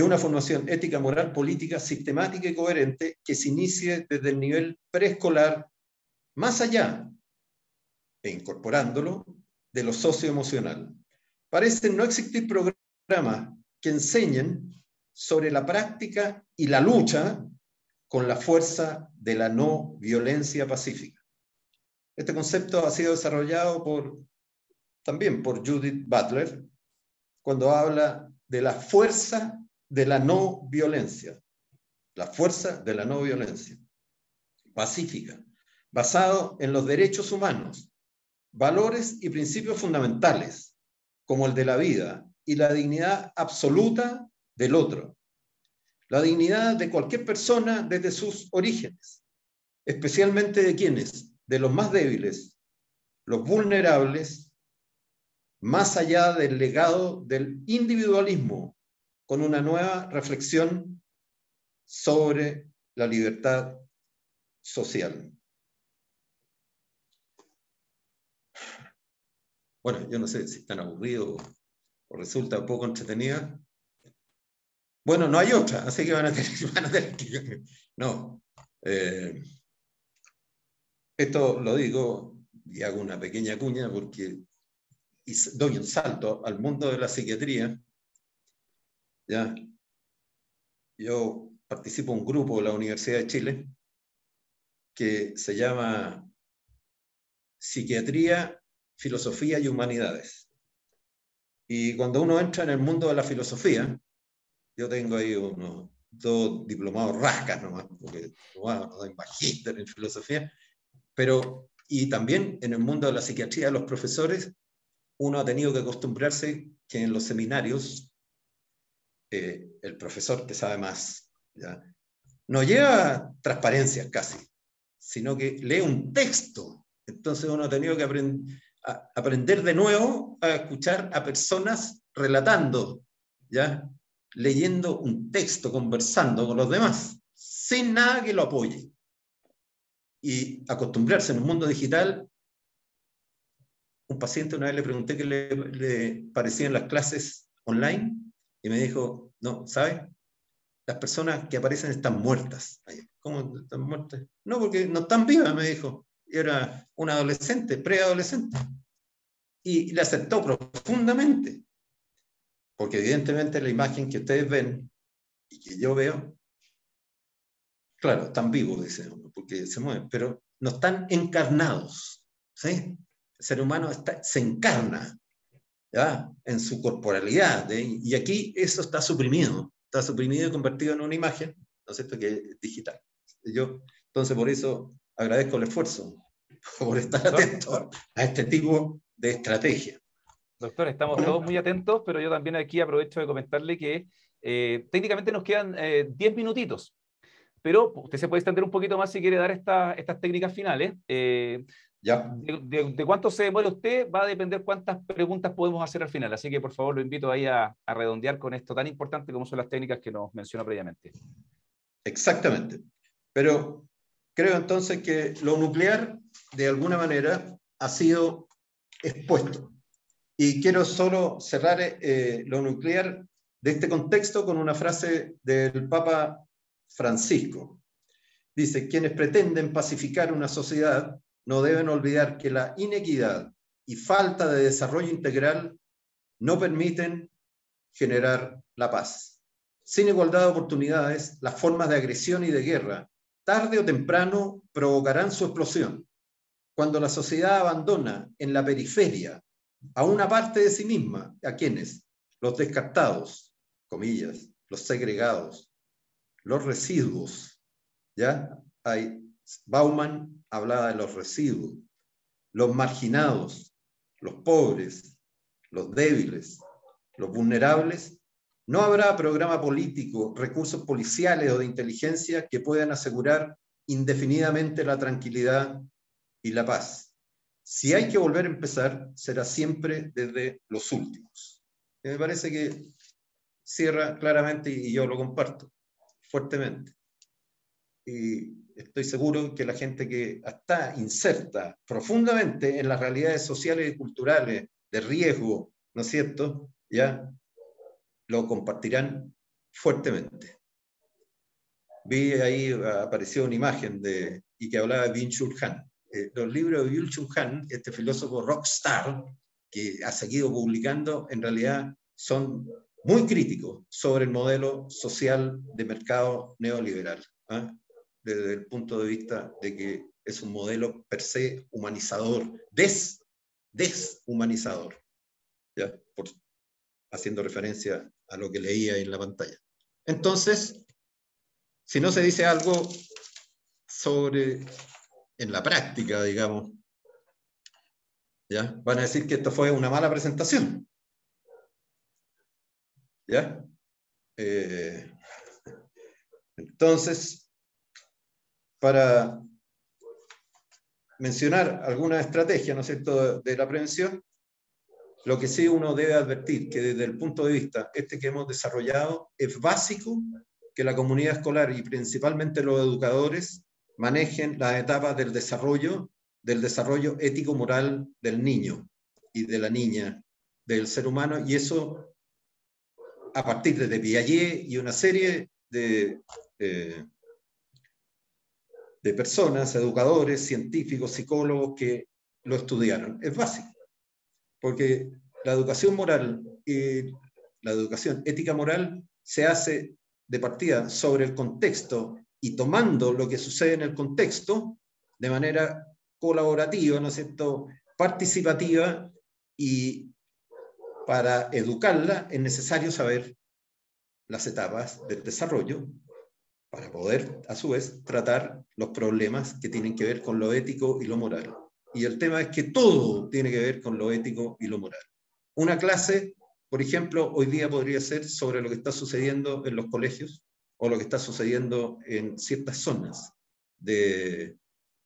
una formación ética, moral, política, sistemática y coherente que se inicie desde el nivel preescolar, más allá, e incorporándolo, de lo socioemocional. Parecen no existir programas que enseñen sobre la práctica y la lucha con la fuerza de la no violencia pacífica. Este concepto ha sido desarrollado también por Judith Butler, cuando habla de la fuerza de la no violencia. La fuerza de la no violencia pacífica, basado en los derechos humanos, valores y principios fundamentales, como el de la vida y la dignidad absoluta del otro. La dignidad de cualquier persona desde sus orígenes, especialmente de quienes, de los más débiles, los vulnerables, más allá del legado del individualismo, con una nueva reflexión sobre la libertad social. Bueno, yo no sé si están aburridos o resulta poco entretenida. Bueno, no hay otra, así que van a tener que... No. Esto lo digo y hago una pequeña cuña porque doy un salto al mundo de la psiquiatría. ¿Ya? Yo participo en un grupo de la Universidad de Chile que se llama Psiquiatría, Filosofía y Humanidades. Y cuando uno entra en el mundo de la filosofía, yo tengo ahí unos 2 diplomados rascas nomás, porque no doy magíster en filosofía, pero y también en el mundo de la psiquiatría, los profesores, uno ha tenido que acostumbrarse que en los seminarios el profesor que sabe más, ¿ya?, no lleva transparencias casi, sino que lee un texto. Entonces uno ha tenido que aprender de nuevo a escuchar a personas relatando, ¿ya?, leyendo un texto, conversando con los demás, sin nada que lo apoye. Y acostumbrarse en un mundo digital. Un paciente una vez le pregunté qué le parecían las clases online y me dijo, no, ¿sabes? Las personas que aparecen están muertas. ¿Cómo están muertas? No, porque no están vivas, me dijo. Era una adolescente, preadolescente. Y le aceptó profundamente. Porque evidentemente la imagen que ustedes ven y que yo veo, claro, están vivos, dice uno, porque se mueven, pero no están encarnados. ¿Sí? El ser humano se encarna, ¿ya? En su corporalidad, y aquí eso está suprimido y convertido en una imagen, ¿no es cierto?, que es digital. Entonces, por eso agradezco el esfuerzo, por estar atento a este tipo de estrategia. Doctor, estamos todos muy atentos, pero yo también aquí aprovecho de comentarle que técnicamente nos quedan 10 minutitos, pero usted se puede extender un poquito más si quiere dar estas técnicas finales. Ya. De cuánto se demora usted va a depender cuántas preguntas podemos hacer al final, así que por favor lo invito ahí a redondear con esto tan importante como son las técnicas que nos mencionó previamente. Exactamente, pero creo entonces que lo nuclear de alguna manera ha sido expuesto y quiero solo cerrar lo nuclear de este contexto con una frase del Papa Francisco. Dice, quienes pretenden pacificar una sociedad no deben olvidar que la inequidad y falta de desarrollo integral no permiten generar la paz. Sin igualdad de oportunidades, las formas de agresión y de guerra, tarde o temprano, provocarán su explosión. Cuando la sociedad abandona en la periferia a una parte de sí misma, ¿a quiénes? Los descartados, comillas, los segregados, los residuos, ¿ya? Bauman hablaba de los residuos, los marginados, los pobres, los débiles, los vulnerables. No habrá programa político, recursos policiales o de inteligencia que puedan asegurar indefinidamente la tranquilidad y la paz. Si hay que volver a empezar, será siempre desde los últimos. Me parece que cierra claramente y yo lo comparto fuertemente. Y estoy seguro que la gente que está inserta profundamente en las realidades sociales y culturales de riesgo, ¿no es cierto?, ya lo compartirán fuertemente. Vi ahí, apareció una imagen y que hablaba de Byung-Chul Han. Los libros de Byung-Chul Han, este filósofo rockstar, que ha seguido publicando, en realidad son muy críticos sobre el modelo social de mercado neoliberal, ¿eh? Desde el punto de vista de que es un modelo per se humanizador, deshumanizador, ¿ya? Haciendo referencia a lo que leía en la pantalla. Entonces, si no se dice algo sobre, en la práctica, digamos, ¿ya? Van a decir que esto fue una mala presentación, ¿ya? Entonces, para mencionar alguna estrategia, ¿no es cierto?, de la prevención, lo que sí uno debe advertir que desde el punto de vista que hemos desarrollado, es básico que la comunidad escolar y principalmente los educadores manejen las etapas del desarrollo ético-moral del niño y de la niña, del ser humano, y eso a partir de Piaget y una serie de personas, educadores, científicos, psicólogos que lo estudiaron. Es básico, porque la educación moral y la educación ética moral se hace de partida sobre el contexto y tomando lo que sucede en el contexto de manera colaborativa, ¿no es cierto?, participativa, y para educarla es necesario saber las etapas del desarrollo para poder, a su vez, tratar los problemas que tienen que ver con lo ético y lo moral. Y el tema es que todo tiene que ver con lo ético y lo moral. Una clase, por ejemplo, hoy día podría ser sobre lo que está sucediendo en los colegios o lo que está sucediendo en ciertas zonas de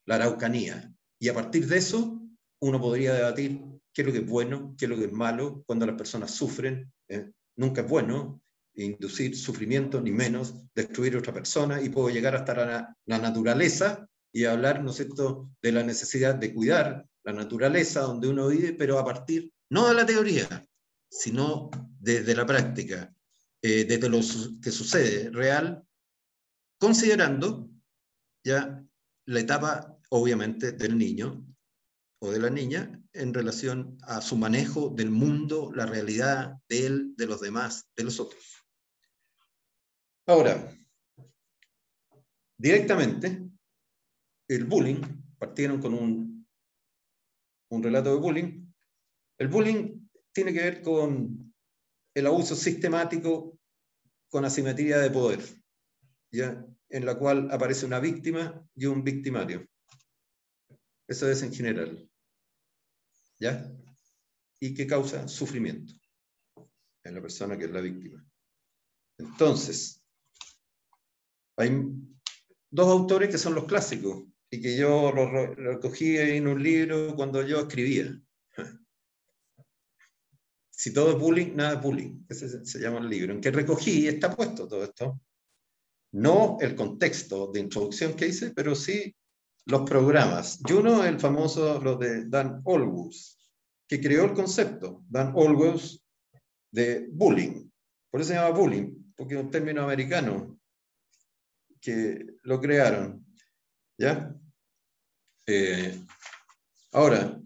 la Araucanía. Y a partir de eso, uno podría debatir qué es lo que es bueno, qué es lo que es malo, cuando las personas sufren. Nunca es bueno inducir sufrimiento, ni menos destruir a otra persona, y puedo llegar hasta la naturaleza y hablar, ¿no es cierto?, de la necesidad de cuidar la naturaleza donde uno vive, pero a partir, no de la teoría, sino desde la práctica, desde lo que sucede real, considerando ya la etapa, obviamente, del niño o de la niña en relación a su manejo del mundo, la realidad de él, de los demás, de los otros. Ahora, directamente, el bullying, partieron con un relato de bullying. El bullying tiene que ver con el abuso sistemático con asimetría de poder, ¿ya?, en la cual aparece una víctima y un victimario. Eso es en general, ¿ya? Y que causa sufrimiento en la persona que es la víctima. Entonces, hay dos autores que son los clásicos y que yo los recogí en un libro cuando yo escribía. Si todo es bullying, nada es bullying. Ese se llama el libro. En que recogí, está puesto todo esto. No el contexto de introducción que hice, pero sí los programas. Y uno, el famoso, lo de Dan Olweus, que creó el concepto, Dan Olweus, de bullying. Por eso se llama bullying, porque es un término americano que lo crearon. ¿Ya? Ahora,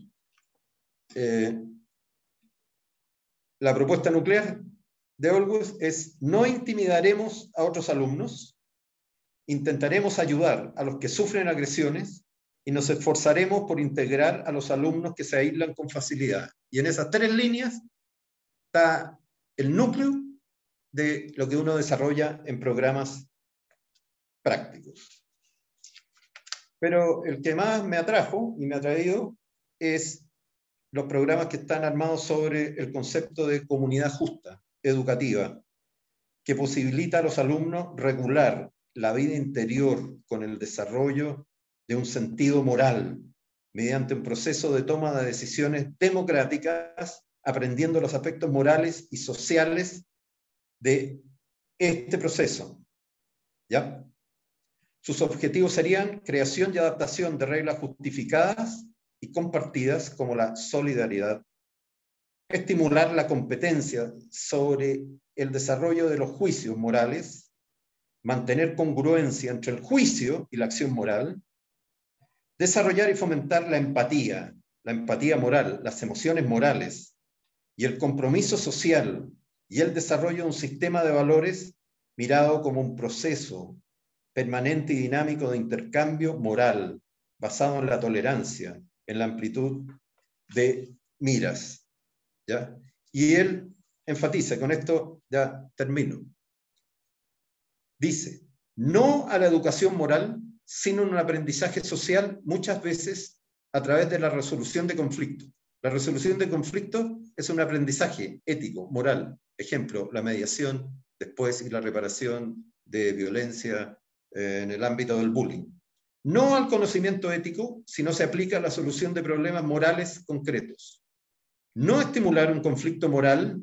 la propuesta nuclear de Olweus es: no intimidaremos a otros alumnos, intentaremos ayudar a los que sufren agresiones y nos esforzaremos por integrar a los alumnos que se aíslan con facilidad. Y en esas tres líneas está el núcleo de lo que uno desarrolla en programas prácticos. Pero el que más me atrajo y me ha traído es los programas que están armados sobre el concepto de comunidad justa, educativa, que posibilita a los alumnos regular la vida interior con el desarrollo de un sentido moral, mediante un proceso de toma de decisiones democráticas, aprendiendo los aspectos morales y sociales de este proceso. ¿Ya? Sus objetivos serían creación y adaptación de reglas justificadas y compartidas como la solidaridad, estimular la competencia sobre el desarrollo de los juicios morales, mantener congruencia entre el juicio y la acción moral, desarrollar y fomentar la empatía moral, las emociones morales y el compromiso social y el desarrollo de un sistema de valores mirado como un proceso permanente y dinámico de intercambio moral basado en la tolerancia, en la amplitud de miras. ¿Ya? Y él enfatiza, con esto ya termino, dice: no a la educación moral, sino un aprendizaje social, muchas veces a través de la resolución de conflictos. La resolución de conflictos es un aprendizaje ético, moral. Ejemplo, la mediación después y la reparación de violencia en el ámbito del bullying. No al conocimiento ético, sino se aplica a la solución de problemas morales concretos. No estimular un conflicto moral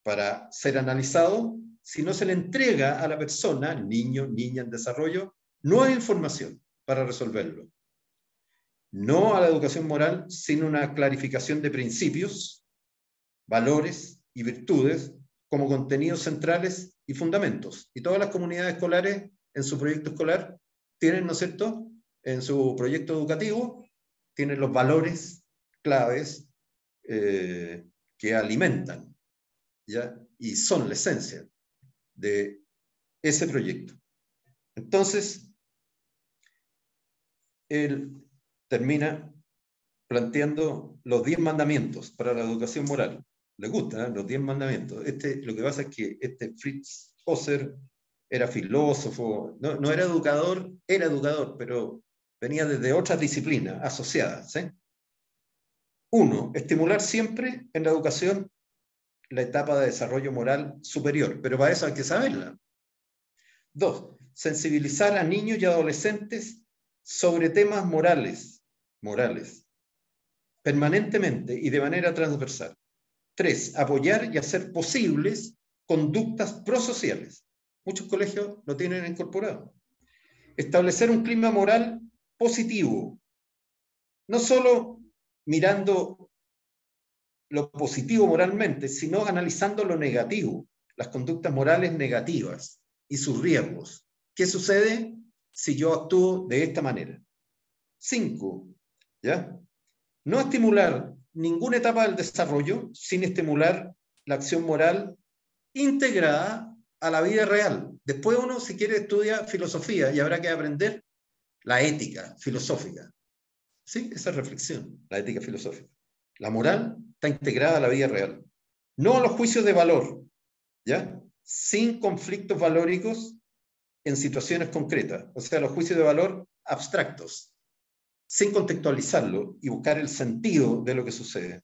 para ser analizado, sino se le entrega a la persona, niño, niña en desarrollo, nueva información para resolverlo. No a la educación moral, sino una clarificación de principios, valores y virtudes como contenidos centrales y fundamentos. Y todas las comunidades escolares en su proyecto escolar tienen, ¿no es cierto?, en su proyecto educativo, tienen los valores claves que alimentan, ¿ya? Y son la esencia de ese proyecto. Entonces, él termina planteando los 10 mandamientos para la educación moral. Le gustan, ¿eh?, los 10 mandamientos. Lo que pasa es que Fritz Hauser era filósofo, no era educador, pero venía desde otras disciplinas asociadas. 1. Estimular siempre en la educación la etapa de desarrollo moral superior, pero para eso hay que saberla. 2. Sensibilizar a niños y adolescentes sobre temas morales, permanentemente y de manera transversal. 3. Apoyar y hacer posibles conductas prosociales. Muchos colegios lo tienen incorporado. Establecer un clima moral positivo, no solo mirando lo positivo moralmente, sino analizando lo negativo, las conductas morales negativas y sus riesgos. ¿Qué sucede si yo actúo de esta manera? 5, ¿ya? No estimular ninguna etapa del desarrollo sin estimular la acción moral integrada a la vida real. Después uno, si quiere, estudia filosofía y habrá que aprender la ética filosófica. Sí, esa reflexión, la ética filosófica. La moral está integrada a la vida real. No a los juicios de valor, ¿ya? Sin conflictos valóricos en situaciones concretas. O sea, los juicios de valor abstractos, sin contextualizarlo y buscar el sentido de lo que sucede.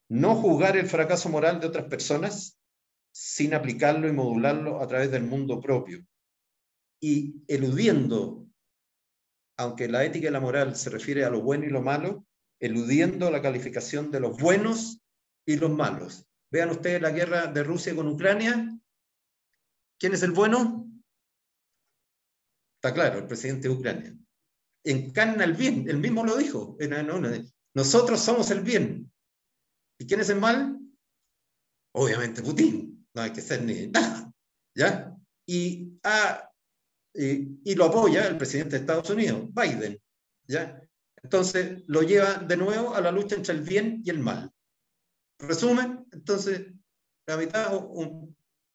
No juzgar el fracaso moral de otras personas sin aplicarlo y modularlo a través del mundo propio. Y eludiendo, aunque la ética y la moral se refiere a lo bueno y lo malo, eludiendo la calificación de los buenos y los malos. Vean ustedes la guerra de Rusia con Ucrania. ¿Quién es el bueno? Está claro, el presidente de Ucrania. Encarna el bien, él mismo lo dijo. Nosotros somos el bien. ¿Y quién es el mal? Obviamente Putin. No hay que ser ni nada. ¿Ya? Y lo apoya el presidente de Estados Unidos, Biden. ¿Ya? Entonces lo lleva de nuevo a la lucha entre el bien y el mal. Resumen, entonces la mitad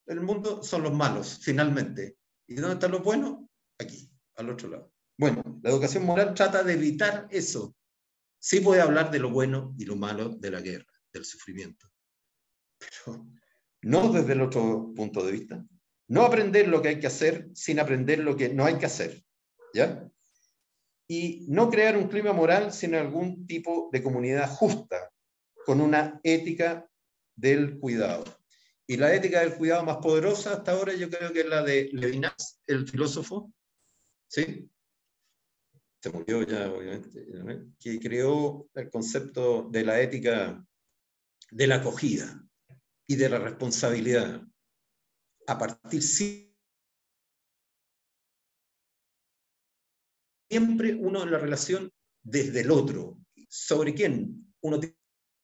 del mundo son los malos, finalmente. ¿Y dónde están los buenos? Aquí, al otro lado. Bueno, la educación moral trata de evitar eso. Sí puede hablar de lo bueno y lo malo de la guerra, del sufrimiento. Pero no desde el otro punto de vista. No aprender lo que hay que hacer sin aprender lo que no hay que hacer. ¿Ya? Y no crear un clima moral sin algún tipo de comunidad justa, con una ética del cuidado. Y la ética del cuidado más poderosa hasta ahora yo creo que es la de Levinas, el filósofo, ¿sí? Se murió ya, obviamente, ¿no? Que creó el concepto de la ética de la acogida y de la responsabilidad a partir siempre uno en la relación desde el otro, sobre quién uno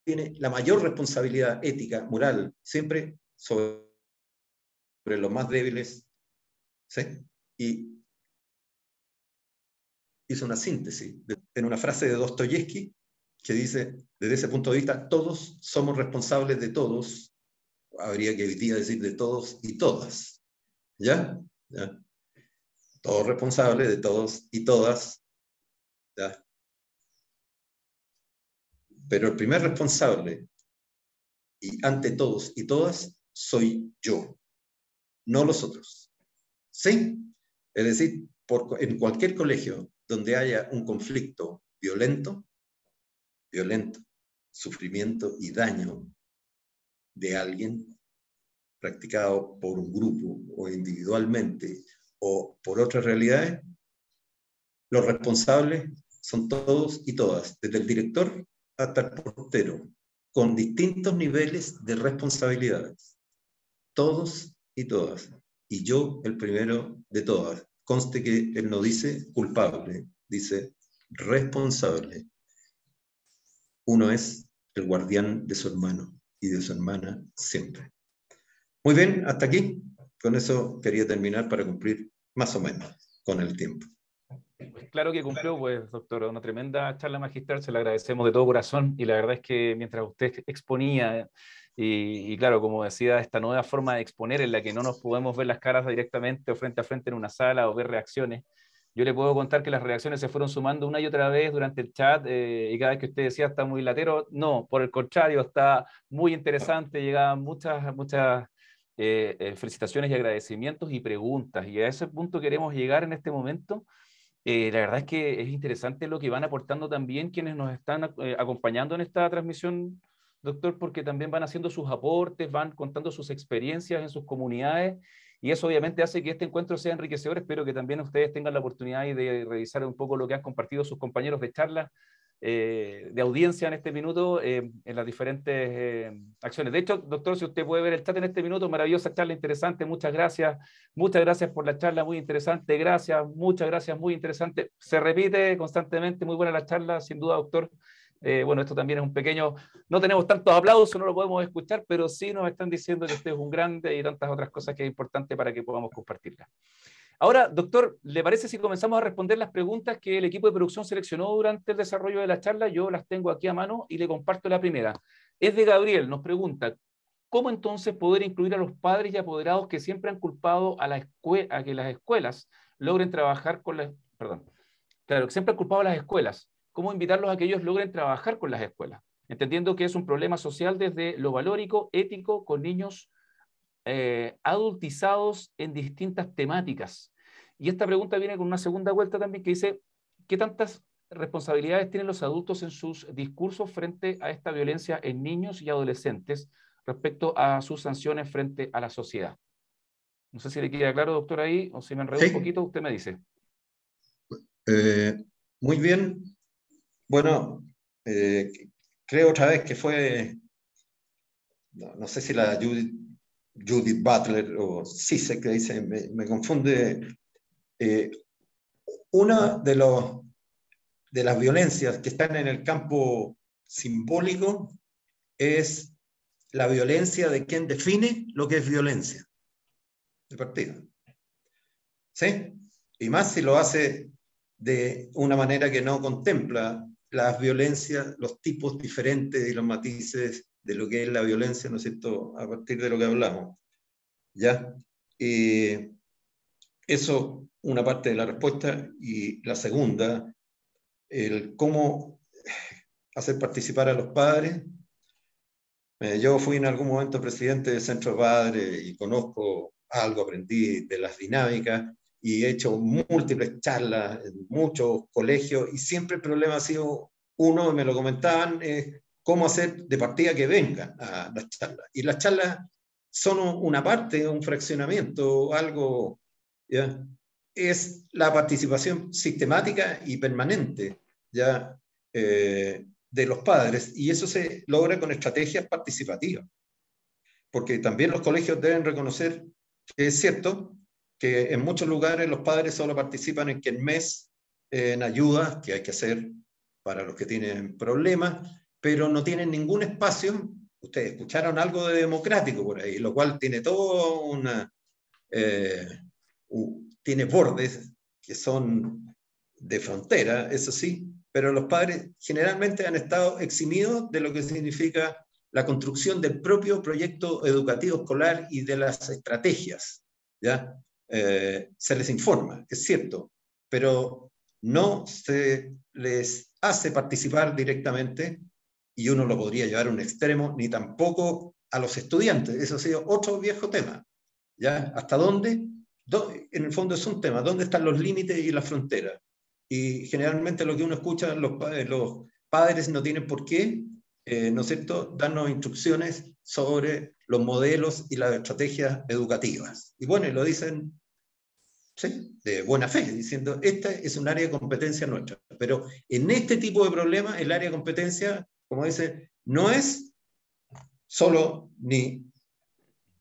tiene la mayor responsabilidad ética, moral, siempre sobre los más débiles, ¿sí? Y hizo una síntesis en una frase de Dostoyevsky que dice, desde ese punto de vista, todos somos responsables de todos, habría que hoy día decir de todos y todas, ¿ya? ¿Ya? Todos responsables de todos y todas, ¿ya? Pero el primer responsable, y ante todos y todas, soy yo, no los otros. ¿Sí? Es decir, en cualquier colegio donde haya un conflicto violento, sufrimiento y daño de alguien practicado por un grupo o individualmente o por otras realidades, los responsables son todos y todas, desde el director hasta el portero, con distintos niveles de responsabilidades. Todos y todas. Y yo el primero de todas. Conste que él no dice culpable, dice responsable. Uno es el guardián de su hermano y de su hermana siempre. Muy bien, hasta aquí. Con eso quería terminar para cumplir más o menos con el tiempo. Pues claro que cumplió, pues, doctor, una tremenda charla magistral, se la agradecemos de todo corazón y la verdad es que mientras usted exponía y claro, como decía, esta nueva forma de exponer en la que no nos podemos ver las caras directamente o frente a frente en una sala o ver reacciones, yo le puedo contar que las reacciones se fueron sumando una y otra vez durante el chat y cada vez que usted decía está muy latero, no, por el contrario, está muy interesante, llegaban muchas felicitaciones y agradecimientos y preguntas y a ese punto queremos llegar en este momento. La verdad es que es interesante lo que van aportando también quienes nos están acompañando en esta transmisión, doctor, porque también van haciendo sus aportes, van contando sus experiencias en sus comunidades y eso obviamente hace que este encuentro sea enriquecedor. Espero que también ustedes tengan la oportunidad de revisar un poco lo que han compartido sus compañeros de charla de audiencia en este minuto en las diferentes acciones. De hecho, doctor, si usted puede ver el chat en este minuto, maravillosa charla, interesante, muchas gracias por la charla, muy interesante, gracias, muchas gracias, muy interesante, se repite constantemente, muy buena la charla, sin duda, doctor. Bueno, esto también es un pequeño, no tenemos tantos aplausos, no lo podemos escuchar, pero sí nos están diciendo que usted es un grande y tantas otras cosas que es importante para que podamos compartirlas. Ahora, doctor, ¿le parece si comenzamos a responder las preguntas que el equipo de producción seleccionó durante el desarrollo de la charla? Yo las tengo aquí a mano y le comparto la primera. Es de Gabriel, nos pregunta, ¿cómo entonces poder incluir a los padres y apoderados que siempre han culpado a que las escuelas logren trabajar con las... Perdón. Claro, que siempre han culpado a las escuelas. ¿Cómo invitarlos a que ellos logren trabajar con las escuelas? Entendiendo que es un problema social desde lo valórico, ético, con niños adultizados en distintas temáticas. Y esta pregunta viene con una segunda vuelta también que dice, ¿qué tantas responsabilidades tienen los adultos en sus discursos frente a esta violencia en niños y adolescentes respecto a sus sanciones frente a la sociedad? No sé si le queda claro, doctor, ahí, o si me enredo un poquito, usted me dice. Muy bien. Bueno, creo otra vez que fue, no sé si la Judith Butler o Zizek, que dice, me confunde. Una de las violencias que están en el campo simbólico es la violencia de quien define lo que es violencia de partida. ¿Sí? Y más si lo hace de una manera que no contempla las violencias, los tipos diferentes y los matices de lo que es la violencia, ¿no es cierto?, a partir de lo que hablamos. ¿Ya? Eso, una parte de la respuesta. Y la segunda, el cómo hacer participar a los padres. Yo fui en algún momento presidente del Centro de Padres y conozco algo, aprendí de las dinámicas y he hecho múltiples charlas en muchos colegios y siempre el problema ha sido uno, me lo comentaban, cómo hacer de partida que vengan a las charlas. Y las charlas son una parte, un fraccionamiento, algo, ¿ya? Es la participación sistemática y permanente, ¿ya? De los padres, y eso se logra con estrategias participativas. Porque también los colegios deben reconocer que es cierto que en muchos lugares los padres solo participan en que el mes, en ayudas que hay que hacer para los que tienen problemas, pero no tienen ningún espacio. Ustedes escucharon algo de democrático por ahí, lo cual tiene todo una... tiene bordes que son de frontera, eso sí, pero los padres generalmente han estado eximidos de lo que significa la construcción del propio proyecto educativo escolar y de las estrategias, ¿ya? Se les informa, es cierto, pero no se les hace participar directamente, y uno lo podría llevar a un extremo, ni tampoco a los estudiantes. Eso ha sido otro viejo tema, ¿ya? ¿Hasta dónde? En el fondo es un tema, ¿dónde están los límites y las fronteras? Y generalmente lo que uno escucha, los padres no tienen por qué, ¿no es cierto?, darnos instrucciones sobre los modelos y las estrategias educativas. Y bueno, y lo dicen, ¿sí?, de buena fe, diciendo, esta es un área de competencia nuestra. Pero en este tipo de problemas, el área de competencia, como dice, no es solo ni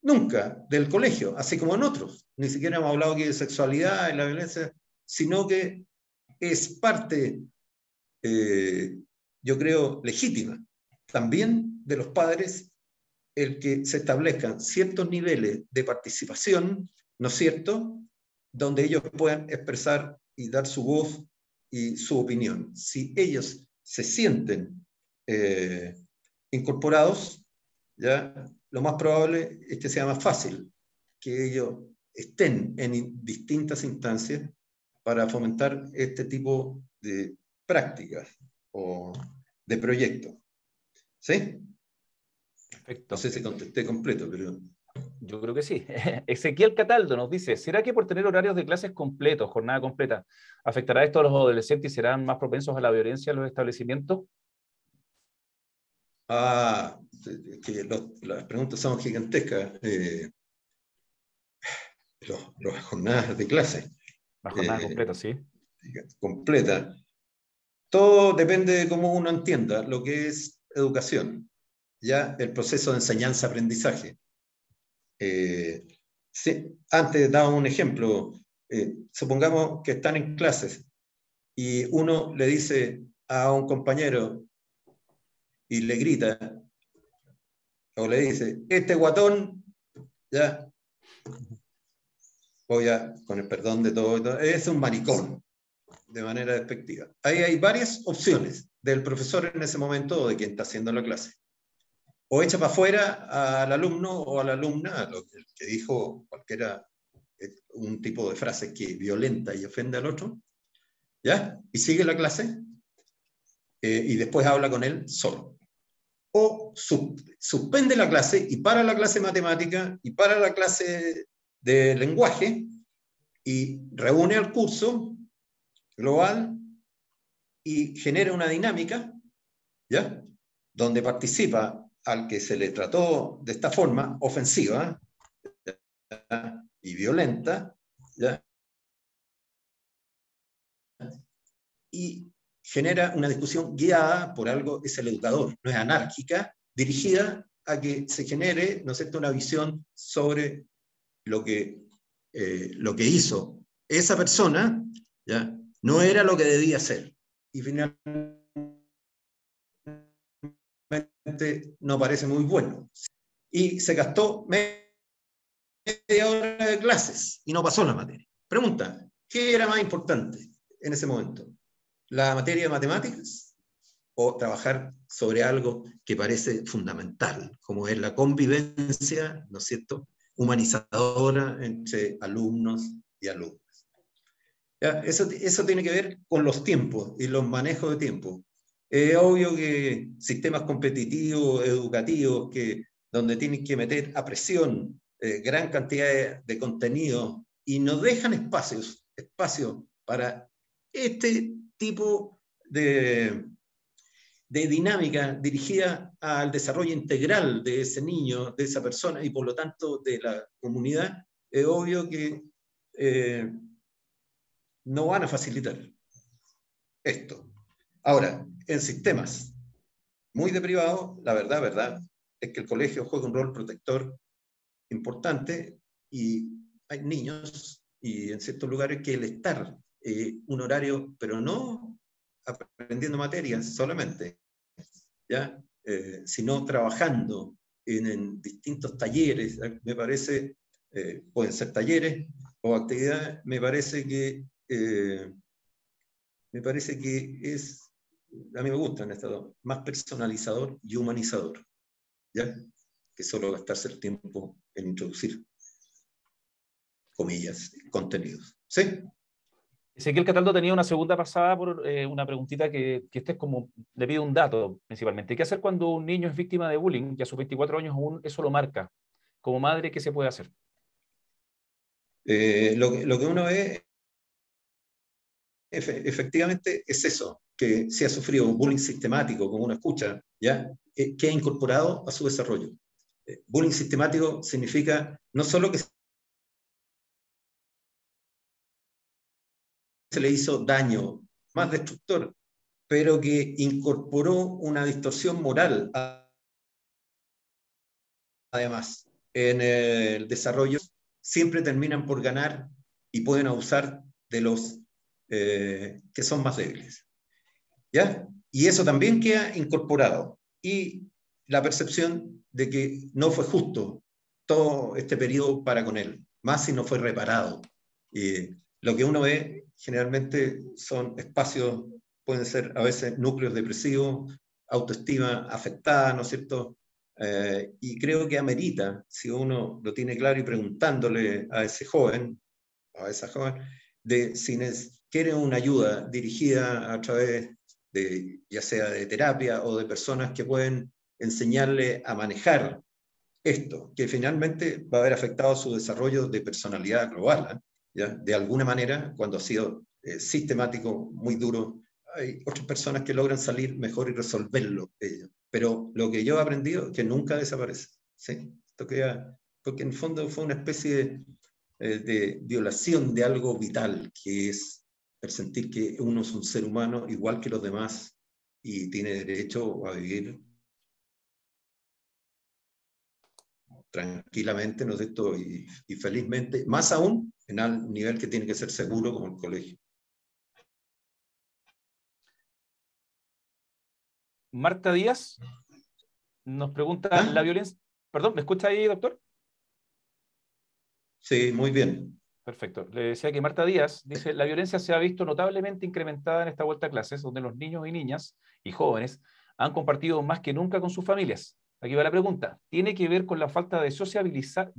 nunca del colegio, así como en otros. Ni siquiera hemos hablado aquí de sexualidad y la violencia, sino que es parte, yo creo, legítima también de los padres el que se establezcan ciertos niveles de participación, ¿no es cierto?, donde ellos puedan expresar y dar su voz y su opinión. Si ellos se sienten incorporados, ya lo más probable es que sea más fácil que ellos estén en distintas instancias para fomentar este tipo de prácticas o de proyectos. ¿Sí? Perfecto. No sé si contesté completo, pero... Yo creo que sí. Ezequiel Cataldo nos dice, ¿será que por tener horarios de clases completos, jornada completa, afectará esto a los adolescentes y serán más propensos a la violencia en los establecimientos? Que las preguntas son gigantescas. Las jornadas de clase. La jornada completa, sí. Completa. Todo depende de cómo uno entienda lo que es educación, ya el proceso de enseñanza-aprendizaje. Sí, antes daba un ejemplo. Supongamos que están en clases y uno le dice a un compañero y le grita, o le dice, este guatón, ya, voy a, con el perdón de todo, es un maricón, de manera despectiva. Ahí hay varias opciones del profesor en ese momento o de quien está haciendo la clase. O echa para afuera al alumno o a la alumna, lo que dijo cualquiera, un tipo de frase que violenta y ofende al otro, ¿ya? Y sigue la clase y después habla con él solo. O suspende la clase y para la clase de matemática y para la clase de lenguaje y reúne al curso global y genera una dinámica, ¿ya? Donde participa al que se le trató de esta forma ofensiva, ¿ya? Y violenta, ¿ya? Y genera una discusión guiada por algo, es el educador, no es anárquica, dirigida a que se genere, ¿no es cierto?, una visión sobre lo que hizo esa persona, ¿ya? No era lo que debía ser. Y finalmente no parece muy bueno. Y se gastó media hora de clases y no pasó la materia. Pregunta, ¿qué era más importante en ese momento? ¿La materia de matemáticas o trabajar sobre algo que parece fundamental, como es la convivencia, ¿no es cierto?, humanizadora entre alumnos y alumnas? ¿Ya? Eso tiene que ver con los tiempos y los manejos de tiempo. Es obvio que sistemas competitivos, educativos, donde tienen que meter a presión gran cantidad de contenido y no dejan espacio para este tipo de dinámica dirigida al desarrollo integral de ese niño, de esa persona y por lo tanto de la comunidad, es obvio que no van a facilitar esto. Ahora, en sistemas muy de privado, la verdad es que el colegio juega un rol protector importante y hay niños y en ciertos lugares que el estar un horario, pero no aprendiendo materias solamente, ¿ya? Sino trabajando en distintos talleres, me parece, pueden ser talleres o actividades, me parece que es, a mí me gustan estas dos, más personalizador y humanizador, ¿ya? Que solo gastarse el tiempo en introducir, comillas, contenidos. ¿Sí? Ezequiel Cataldo tenía una segunda pasada por una preguntita que este es como, le pido un dato principalmente. ¿Qué hacer cuando un niño es víctima de bullying y a sus 24 años aún eso lo marca? Como madre, ¿qué se puede hacer? Lo que uno ve efectivamente es eso, que si ha sufrido bullying sistemático, como uno escucha, ¿ya? Que ha incorporado a su desarrollo. Bullying sistemático significa no solo que se le hizo daño más destructor, pero que incorporó una distorsión moral además en el desarrollo. Siempre terminan por ganar y pueden abusar de los que son más débiles, ¿ya? Y eso también queda incorporado, y la percepción de que no fue justo todo este periodo para con él, más si no fue reparado. Lo que uno ve generalmente son espacios, pueden ser a veces núcleos depresivos, autoestima afectada, ¿no es cierto? Y creo que amerita, si uno lo tiene claro y preguntándole a ese joven, a esa joven, de si quieren una ayuda dirigida a través de, ya sea de terapia o de personas que pueden enseñarle a manejar esto, que finalmente va a haber afectado su desarrollo de personalidad global, ¿ya? De alguna manera, cuando ha sido sistemático, muy duro, hay otras personas que logran salir mejor y resolverlo ellos. Pero lo que yo he aprendido es que nunca desaparece, ¿sí? Esto queda, porque en el fondo fue una especie de violación de algo vital, que es el sentir que uno es un ser humano igual que los demás y tiene derecho a vivir tranquilamente, ¿no es cierto? Y felizmente, más aún en el nivel que tiene que ser seguro como el colegio. Marta Díaz nos pregunta, ¿la violencia? Perdón, ¿me escucha ahí, doctor? Sí, muy bien. Perfecto. Le decía que Marta Díaz dice, la violencia se ha visto notablemente incrementada en esta vuelta a clases, donde los niños y niñas y jóvenes han compartido más que nunca con sus familias. Aquí va la pregunta. ¿Tiene que ver con la falta de socializar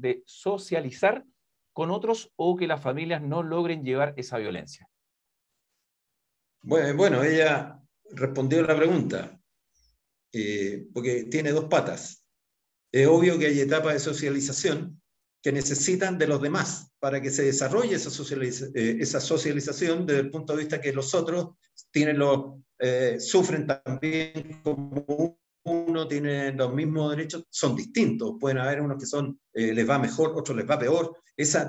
con otros o que las familias no logren llevar esa violencia? Bueno, ella respondió la pregunta, porque tiene dos patas. Es obvio que hay etapas de socialización que necesitan de los demás para que se desarrolle esa socialización desde el punto de vista que los otros sufren también como uno, tienen los mismos derechos, son distintos. Pueden haber unos que les va mejor, otros les va peor.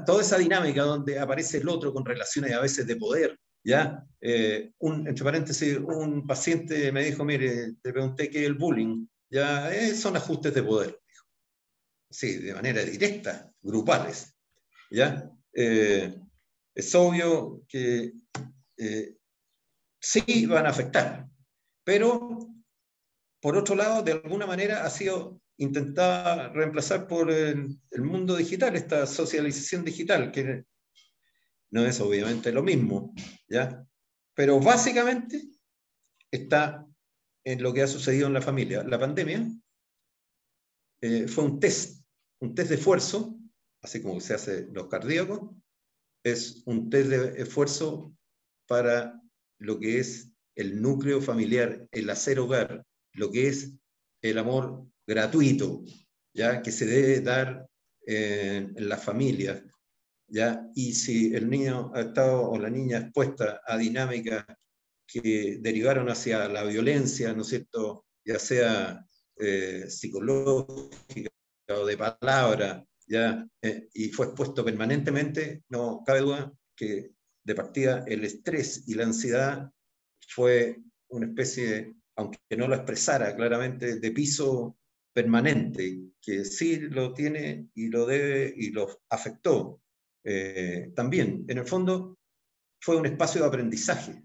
Toda esa dinámica donde aparece el otro con relaciones a veces de poder, ¿ya? Entre paréntesis, un paciente me dijo, mire, te pregunté qué es el bullying, ya son ajustes de poder. Sí, de manera directa, grupales, ¿ya? Es obvio que sí van a afectar, pero por otro lado, de alguna manera ha sido intentada reemplazar por el mundo digital, esta socialización digital, que no es obviamente lo mismo, ¿ya? Pero básicamente está en lo que ha sucedido en la familia. La pandemia fue un test de esfuerzo, así como se hace los cardíacos, es un test de esfuerzo para lo que es el núcleo familiar, el hacer hogar, lo que es el amor gratuito, ¿ya? Que se debe dar en las familias, ¿ya? Y si el niño ha estado o la niña expuesta a dinámicas que derivaron hacia la violencia, ¿no es cierto?, ya sea psicológica o de palabra, ¿ya? Y fue expuesto permanentemente, no cabe duda que de partida el estrés y la ansiedad fue una especie, aunque no lo expresara claramente, de piso permanente, que sí lo tiene y lo debe y lo afectó. También, en el fondo, fue un espacio de aprendizaje,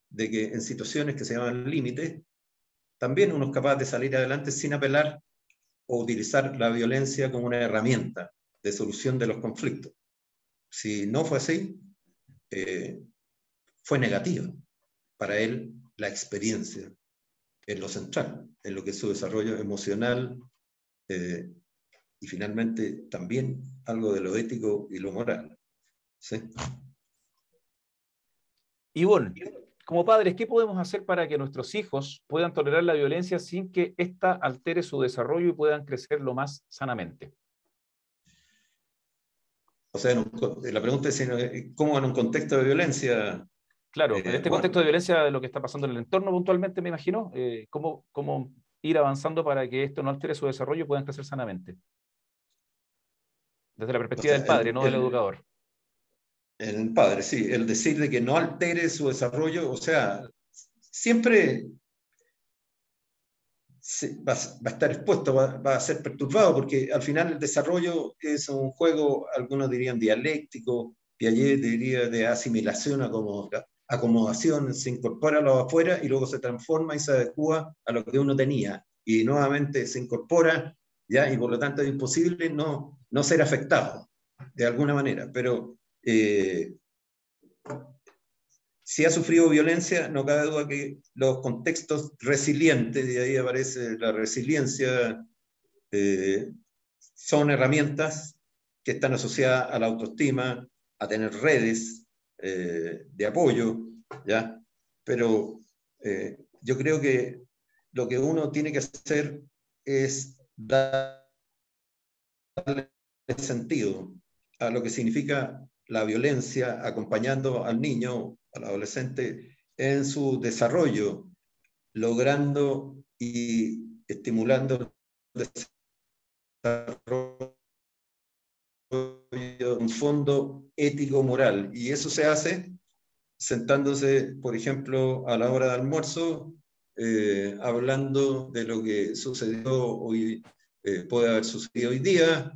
de que en situaciones que se llaman límites, también uno es capaz de salir adelante sin apelar o utilizar la violencia como una herramienta de solución de los conflictos. Si no fue así, fue negativa para él la experiencia en lo central, en lo que es su desarrollo emocional y finalmente también algo de lo ético y lo moral. ¿Sí? Ivonne, como padres, ¿qué podemos hacer para que nuestros hijos puedan tolerar la violencia sin que ésta altere su desarrollo y puedan crecer lo más sanamente? O sea, la pregunta es cómo en un contexto de violencia. Claro, en este contexto de violencia, de lo que está pasando en el entorno puntualmente, me imagino, ¿cómo ir avanzando para que esto no altere su desarrollo y puedan crecer sanamente? Desde la perspectiva del padre, no del educador. El padre, sí, el decir de que no altere su desarrollo, o sea, siempre va a estar expuesto, va a ser perturbado, porque al final el desarrollo es un juego, algunos dirían dialéctico, Piaget diría de asimilación, acomodación, se incorpora a lo afuera y luego se transforma y se adecua a lo que uno tenía, y nuevamente se incorpora, ¿ya? Y por lo tanto es imposible no ser afectado de alguna manera, pero si ha sufrido violencia, no cabe duda que los contextos resilientes, de ahí aparece la resiliencia, son herramientas que están asociadas a la autoestima, a tener redes de apoyo, ¿ya? Pero yo creo que lo que uno tiene que hacer es darle sentido a lo que significa la violencia, acompañando al niño, al adolescente, en su desarrollo, logrando y estimulando el desarrollo de un fondo ético-moral. Y eso se hace sentándose, por ejemplo, a la hora de almuerzo, hablando de lo que sucedió hoy, puede haber sucedido hoy día,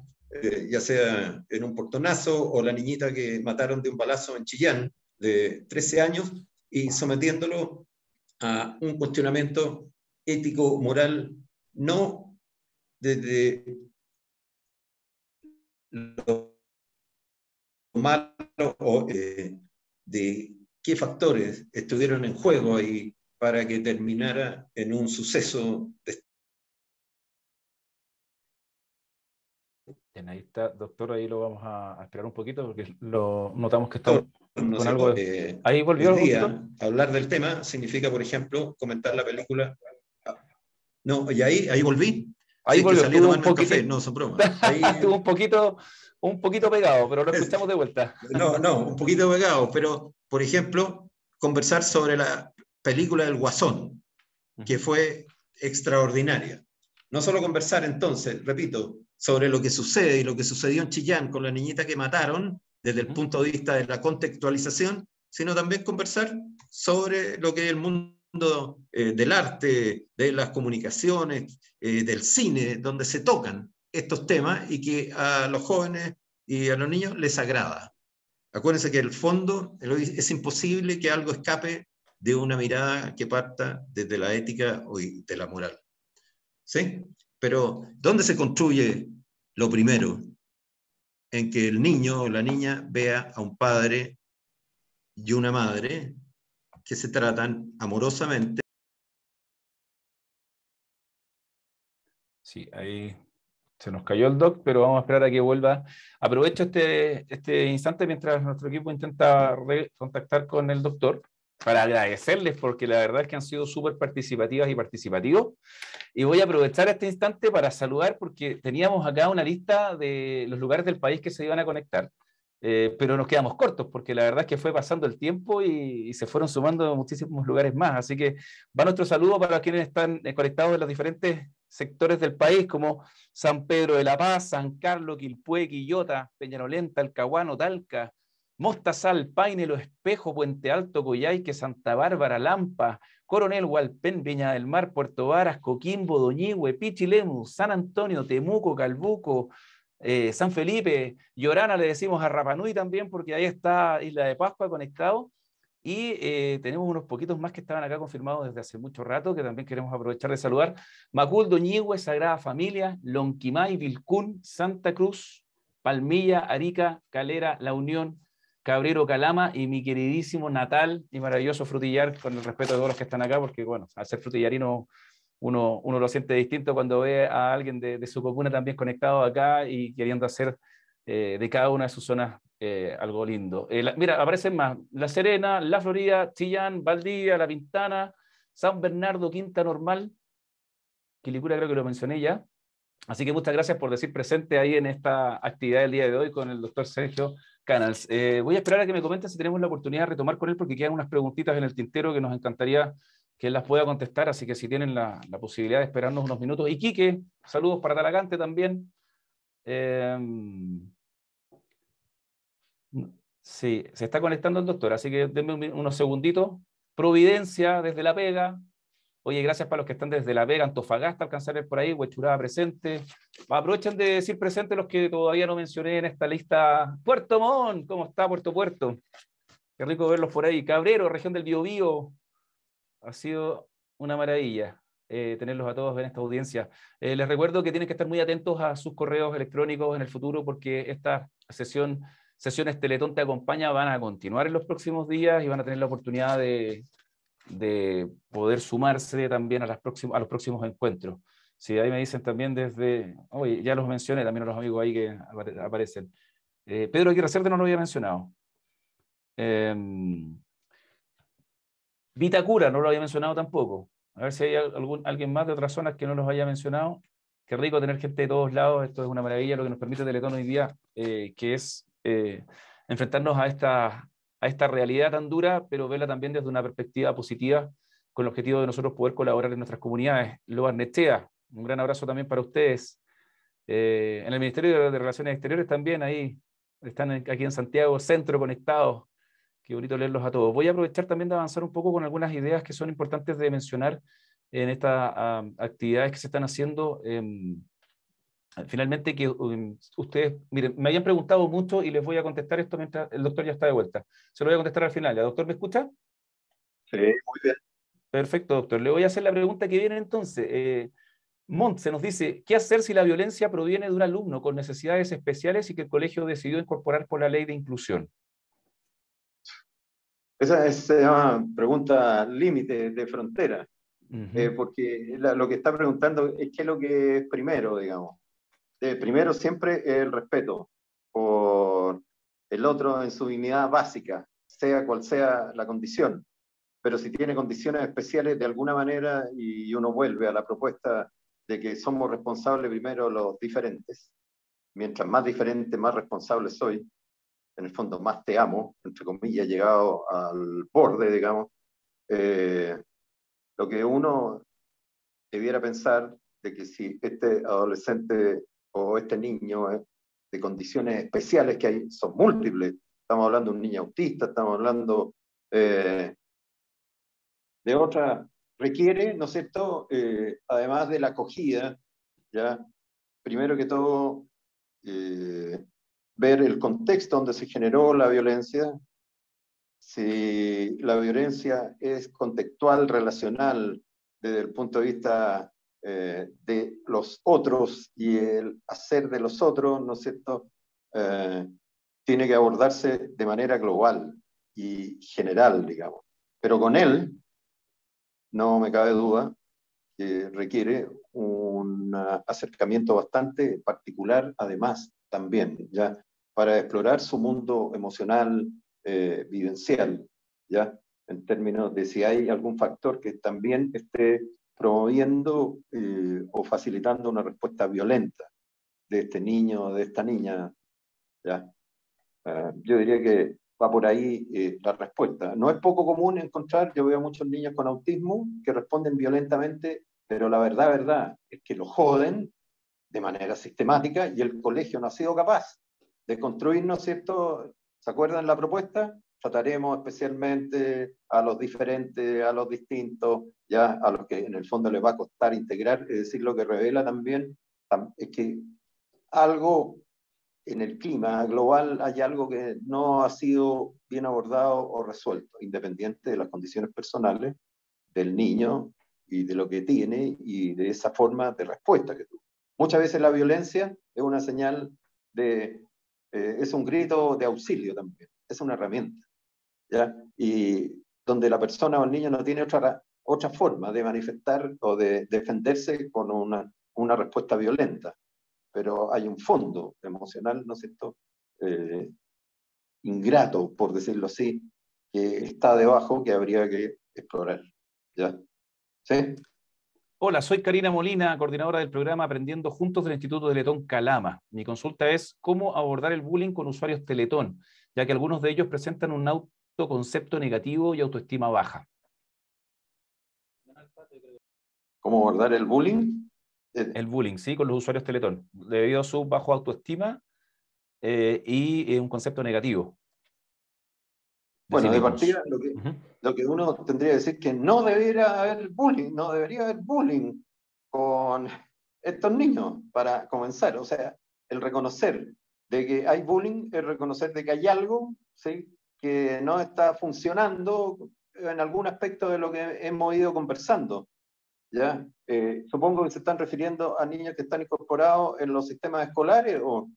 ya sea en un portonazo o la niñita que mataron de un balazo en Chillán, de 13 años, y sometiéndolo a un cuestionamiento ético, moral, no desde lo malo o de qué factores estuvieron en juego ahí para que terminara en un suceso de... Bien, ahí está, doctor, ahí lo vamos a esperar un poquito porque lo notamos que está con algo de... Ahí volvió. Hoy día, hablar del tema significa, por ejemplo, comentar la película. No, y ahí volví. Ahí sí, volvió, salí a tomarme un café, no, son bromas. Ahí... Estuvo un poquito pegado, pero lo escuchamos de vuelta. No, un poquito pegado, pero, por ejemplo, conversar sobre la película del Guasón, que fue extraordinaria. No solo conversar entonces, repito, sobre lo que sucede y lo que sucedió en Chillán con la niñita que mataron, desde el punto de vista de la contextualización, sino también conversar sobre lo que es el mundo del arte, de las comunicaciones, del cine, donde se tocan estos temas y que a los jóvenes y a los niños les agrada. Acuérdense que el fondo es imposible que algo escape de una mirada que parta desde la ética o de la moral. ¿Sí? Pero, ¿dónde se construye lo primero? En que el niño o la niña vea a un padre y una madre que se tratan amorosamente. Sí, ahí se nos cayó el doc, pero vamos a esperar a que vuelva. Aprovecho este instante mientras nuestro equipo intenta contactar con el doctor para agradecerles porque la verdad es que han sido súper participativas y participativos. Y voy a aprovechar este instante para saludar porque teníamos acá una lista de los lugares del país que se iban a conectar, pero nos quedamos cortos porque la verdad es que fue pasando el tiempo y se fueron sumando muchísimos lugares más. Así que va nuestro saludo para quienes están conectados en los diferentes sectores del país como San Pedro de la Paz, San Carlos, Quilpué, Quillota, Peñalolén, Talcahuano, Talca, Mostazal, Paine, Los Espejos, Puente Alto, Coyhaique, Santa Bárbara, Lampa, Coronel, Hualpén, Viña del Mar, Puerto Varas, Coquimbo, Doñihue, Pichilemu, San Antonio, Temuco, Calbuco, San Felipe, Llorana le decimos a Rapanui también porque ahí está Isla de Pascua conectado. Y tenemos unos poquitos más que estaban acá confirmados desde hace mucho rato, que también queremos aprovechar de saludar. Macul, Doñihue, Sagrada Familia, Lonquimay, Vilcún, Santa Cruz, Palmilla, Arica, Calera, La Unión, Cabrero, Calama y mi queridísimo natal y maravilloso Frutillar, con el respeto de todos los que están acá, porque bueno, al ser frutillarino uno lo siente distinto cuando ve a alguien de su comuna también conectado acá y queriendo hacer de cada una de sus zonas algo lindo. Mira, aparecen más: La Serena, La Florida, Chillán, Valdivia, La Pintana, San Bernardo, Quinta Normal, Quilicura creo que lo mencioné ya. Así que muchas gracias por decir presente ahí en esta actividad del día de hoy con el doctor Sergio Canals. Voy a esperar a que me comenten si tenemos la oportunidad de retomar con él porque quedan unas preguntitas en el tintero que nos encantaría que él las pueda contestar, así que si tienen la posibilidad de esperarnos unos minutos. Y Quique, saludos para Talagante también. Sí, se está conectando el doctor, así que denme unos segunditos. Providencia desde La Pega. Oye, gracias para los que están desde La Vega, Antofagasta, alcanzar a ver por ahí, Huechuraba presente. Aprovechen de decir presente los que todavía no mencioné en esta lista. Puerto Montt, ¿cómo está Puerto? Qué rico verlos por ahí. Cabrero, región del Biobío. Ha sido una maravilla tenerlos a todos en esta audiencia. Les recuerdo que tienen que estar muy atentos a sus correos electrónicos en el futuro porque esta sesiones Teletón Te Acompaña van a continuar en los próximos días y van a tener la oportunidad de poder sumarse también a los próximos encuentros. Sí, ahí me dicen también desde... Oye, ya los mencioné también a los amigos ahí que aparecen. Pedro Aguirre Cerda no lo había mencionado. Vitacura no lo había mencionado tampoco. A ver si hay alguien más de otras zonas que no los haya mencionado. Qué rico tener gente de todos lados. Esto es una maravilla lo que nos permite Teletón hoy día, que es enfrentarnos a esta realidad tan dura, pero verla también desde una perspectiva positiva, con el objetivo de nosotros poder colaborar en nuestras comunidades. Loas Nechea, un gran abrazo también para ustedes. En el Ministerio de Relaciones Exteriores también, ahí están aquí en Santiago, centro conectados, Qué bonito leerlos a todos. Voy a aprovechar también de avanzar un poco con algunas ideas que son importantes de mencionar en estas actividades que se están haciendo. Finalmente, que ustedes, miren, me habían preguntado mucho y les voy a contestar esto mientras el doctor ya está de vuelta. Se lo voy a contestar al final. ¿El doctor me escucha? Sí, muy bien. Perfecto, doctor. Le voy a hacer la pregunta que viene entonces. Mont se nos dice, ¿qué hacer si la violencia proviene de un alumno con necesidades especiales y que el colegio decidió incorporar por la ley de inclusión? Esa se llama pregunta límite de frontera, porque lo que está preguntando es qué es lo que es primero, digamos. Primero siempre el respeto por el otro en su dignidad básica, sea cual sea la condición. Pero si tiene condiciones especiales de alguna manera, y uno vuelve a la propuesta de que somos responsables primero los diferentes, mientras más diferente, más responsable soy, en el fondo más te amo, entre comillas, llegado al borde, digamos, lo que uno debiera pensar de que si este adolescente o este niño de condiciones especiales que hay, son múltiples, estamos hablando de un niño autista, estamos hablando de otra, requiere, ¿no es cierto?, además de la acogida, ¿ya? Primero que todo, ver el contexto donde se generó la violencia, si la violencia es contextual, relacional, desde el punto de vista de los otros y el hacer de los otros, ¿no es cierto?, tiene que abordarse de manera global y general, digamos. Pero con él, no me cabe duda que requiere un acercamiento bastante particular, además, también, ¿ya?, para explorar su mundo emocional, vivencial, ¿ya?, en términos de si hay algún factor que también esté promoviendo o facilitando una respuesta violenta de este niño o de esta niña, ¿ya? Yo diría que va por ahí la respuesta. No es poco común encontrar, yo veo muchos niños con autismo que responden violentamente, pero la verdad es que lo joden de manera sistemática y el colegio no ha sido capaz de construir, ¿no es cierto? ¿Se acuerdan la propuesta? Trataremos especialmente a los diferentes, a los distintos, ya a los que en el fondo les va a costar integrar. Es decir, lo que revela también es que algo en el clima global hay algo que no ha sido bien abordado o resuelto, independiente de las condiciones personales del niño y de lo que tiene y de esa forma de respuesta que tuvo. Muchas veces la violencia es una señal de, es un grito de auxilio también, es una herramienta, ¿ya? Y donde la persona o el niño no tiene otra forma de manifestar o de defenderse con una respuesta violenta. Pero hay un fondo emocional, ¿no es cierto?, ingrato, por decirlo así, que está debajo, que habría que explorar, ¿ya? ¿Sí? Hola, soy Karina Molina, coordinadora del programa Aprendiendo Juntos del Instituto Teletón Calama. Mi consulta es cómo abordar el bullying con usuarios Teletón, ya que algunos de ellos presentan un autoconcepto negativo y autoestima baja. ¿Cómo abordar el bullying? El bullying, sí, con los usuarios Teletón, debido a su bajo autoestima y un concepto negativo. Bueno, de partida, lo que uno tendría que decir que no debería haber bullying, no debería haber bullying con estos niños, para comenzar. O sea, el reconocer de que hay bullying, el reconocer de que hay algo, ¿sí?, que no está funcionando en algún aspecto de lo que hemos ido conversando, ¿ya? Supongo que se están refiriendo a niños que están incorporados en los sistemas escolares o,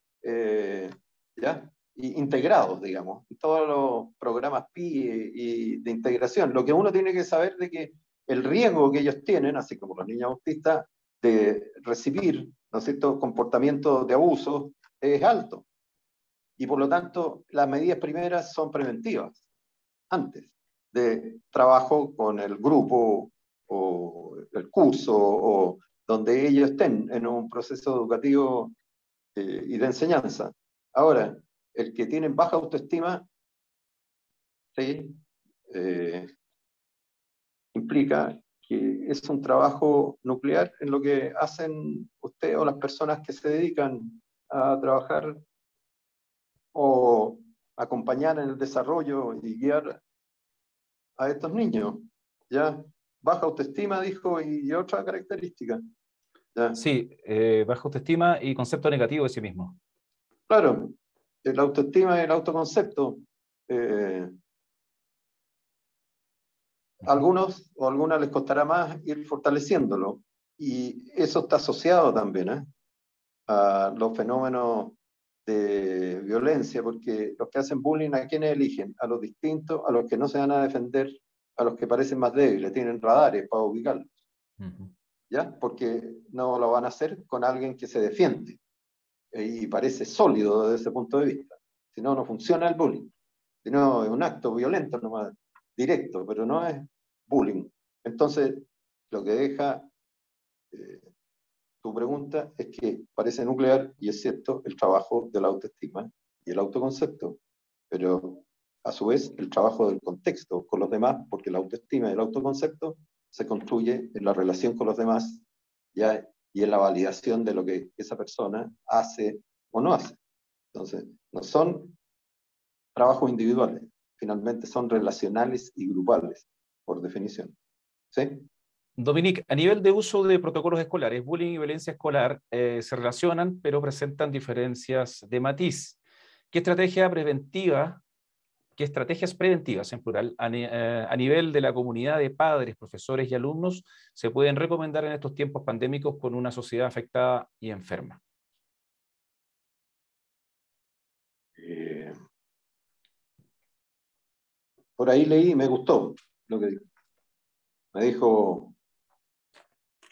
¿ya?, integrados, digamos, en todos los programas PI y de integración. Lo que uno tiene que saber de que el riesgo que ellos tienen, así como los niños autistas, de recibir, ¿no es cierto?, comportamientos de abuso es alto. Y por lo tanto, las medidas primeras son preventivas, antes de trabajo con el grupo o el curso o donde ellos estén en un proceso educativo y de enseñanza. Ahora, el que tiene baja autoestima, ¿sí?, implica que es un trabajo nuclear en lo que hacen usted o las personas que se dedican a trabajar o acompañar en el desarrollo y guiar a estos niños. ¿Ya? Baja autoestima, dijo, y otra característica. ¿Ya? Sí, baja autoestima y concepto negativo de sí mismo. Claro, la autoestima y el autoconcepto. Algunos o algunas les costará más ir fortaleciéndolo. Y eso está asociado también a los fenómenos de violencia, porque los que hacen bullying, ¿a quiénes eligen? A los distintos, a los que no se van a defender, a los que parecen más débiles, tienen radares para ubicarlos. ¿Ya? Porque no lo van a hacer con alguien que se defiende y parece sólido desde ese punto de vista. Si no, no funciona el bullying. Si no, es un acto violento nomás, directo, pero no es bullying. Entonces, lo que deja tu pregunta es que parece nuclear, y es cierto, el trabajo de la autoestima y el autoconcepto, pero a su vez el trabajo del contexto con los demás, porque la autoestima y el autoconcepto se construye en la relación con los demás, ¿ya? Y en la validación de lo que esa persona hace o no hace. Entonces, no son trabajos individuales, finalmente son relacionales y grupales, por definición. ¿Sí? Dominique, a nivel de uso de protocolos escolares, bullying y violencia escolar se relacionan, pero presentan diferencias de matiz. ¿Qué estrategias preventivas, en plural, a nivel de la comunidad de padres, profesores y alumnos, se pueden recomendar en estos tiempos pandémicos con una sociedad afectada y enferma? Por ahí leí y me gustó lo que dijo. Me dijo,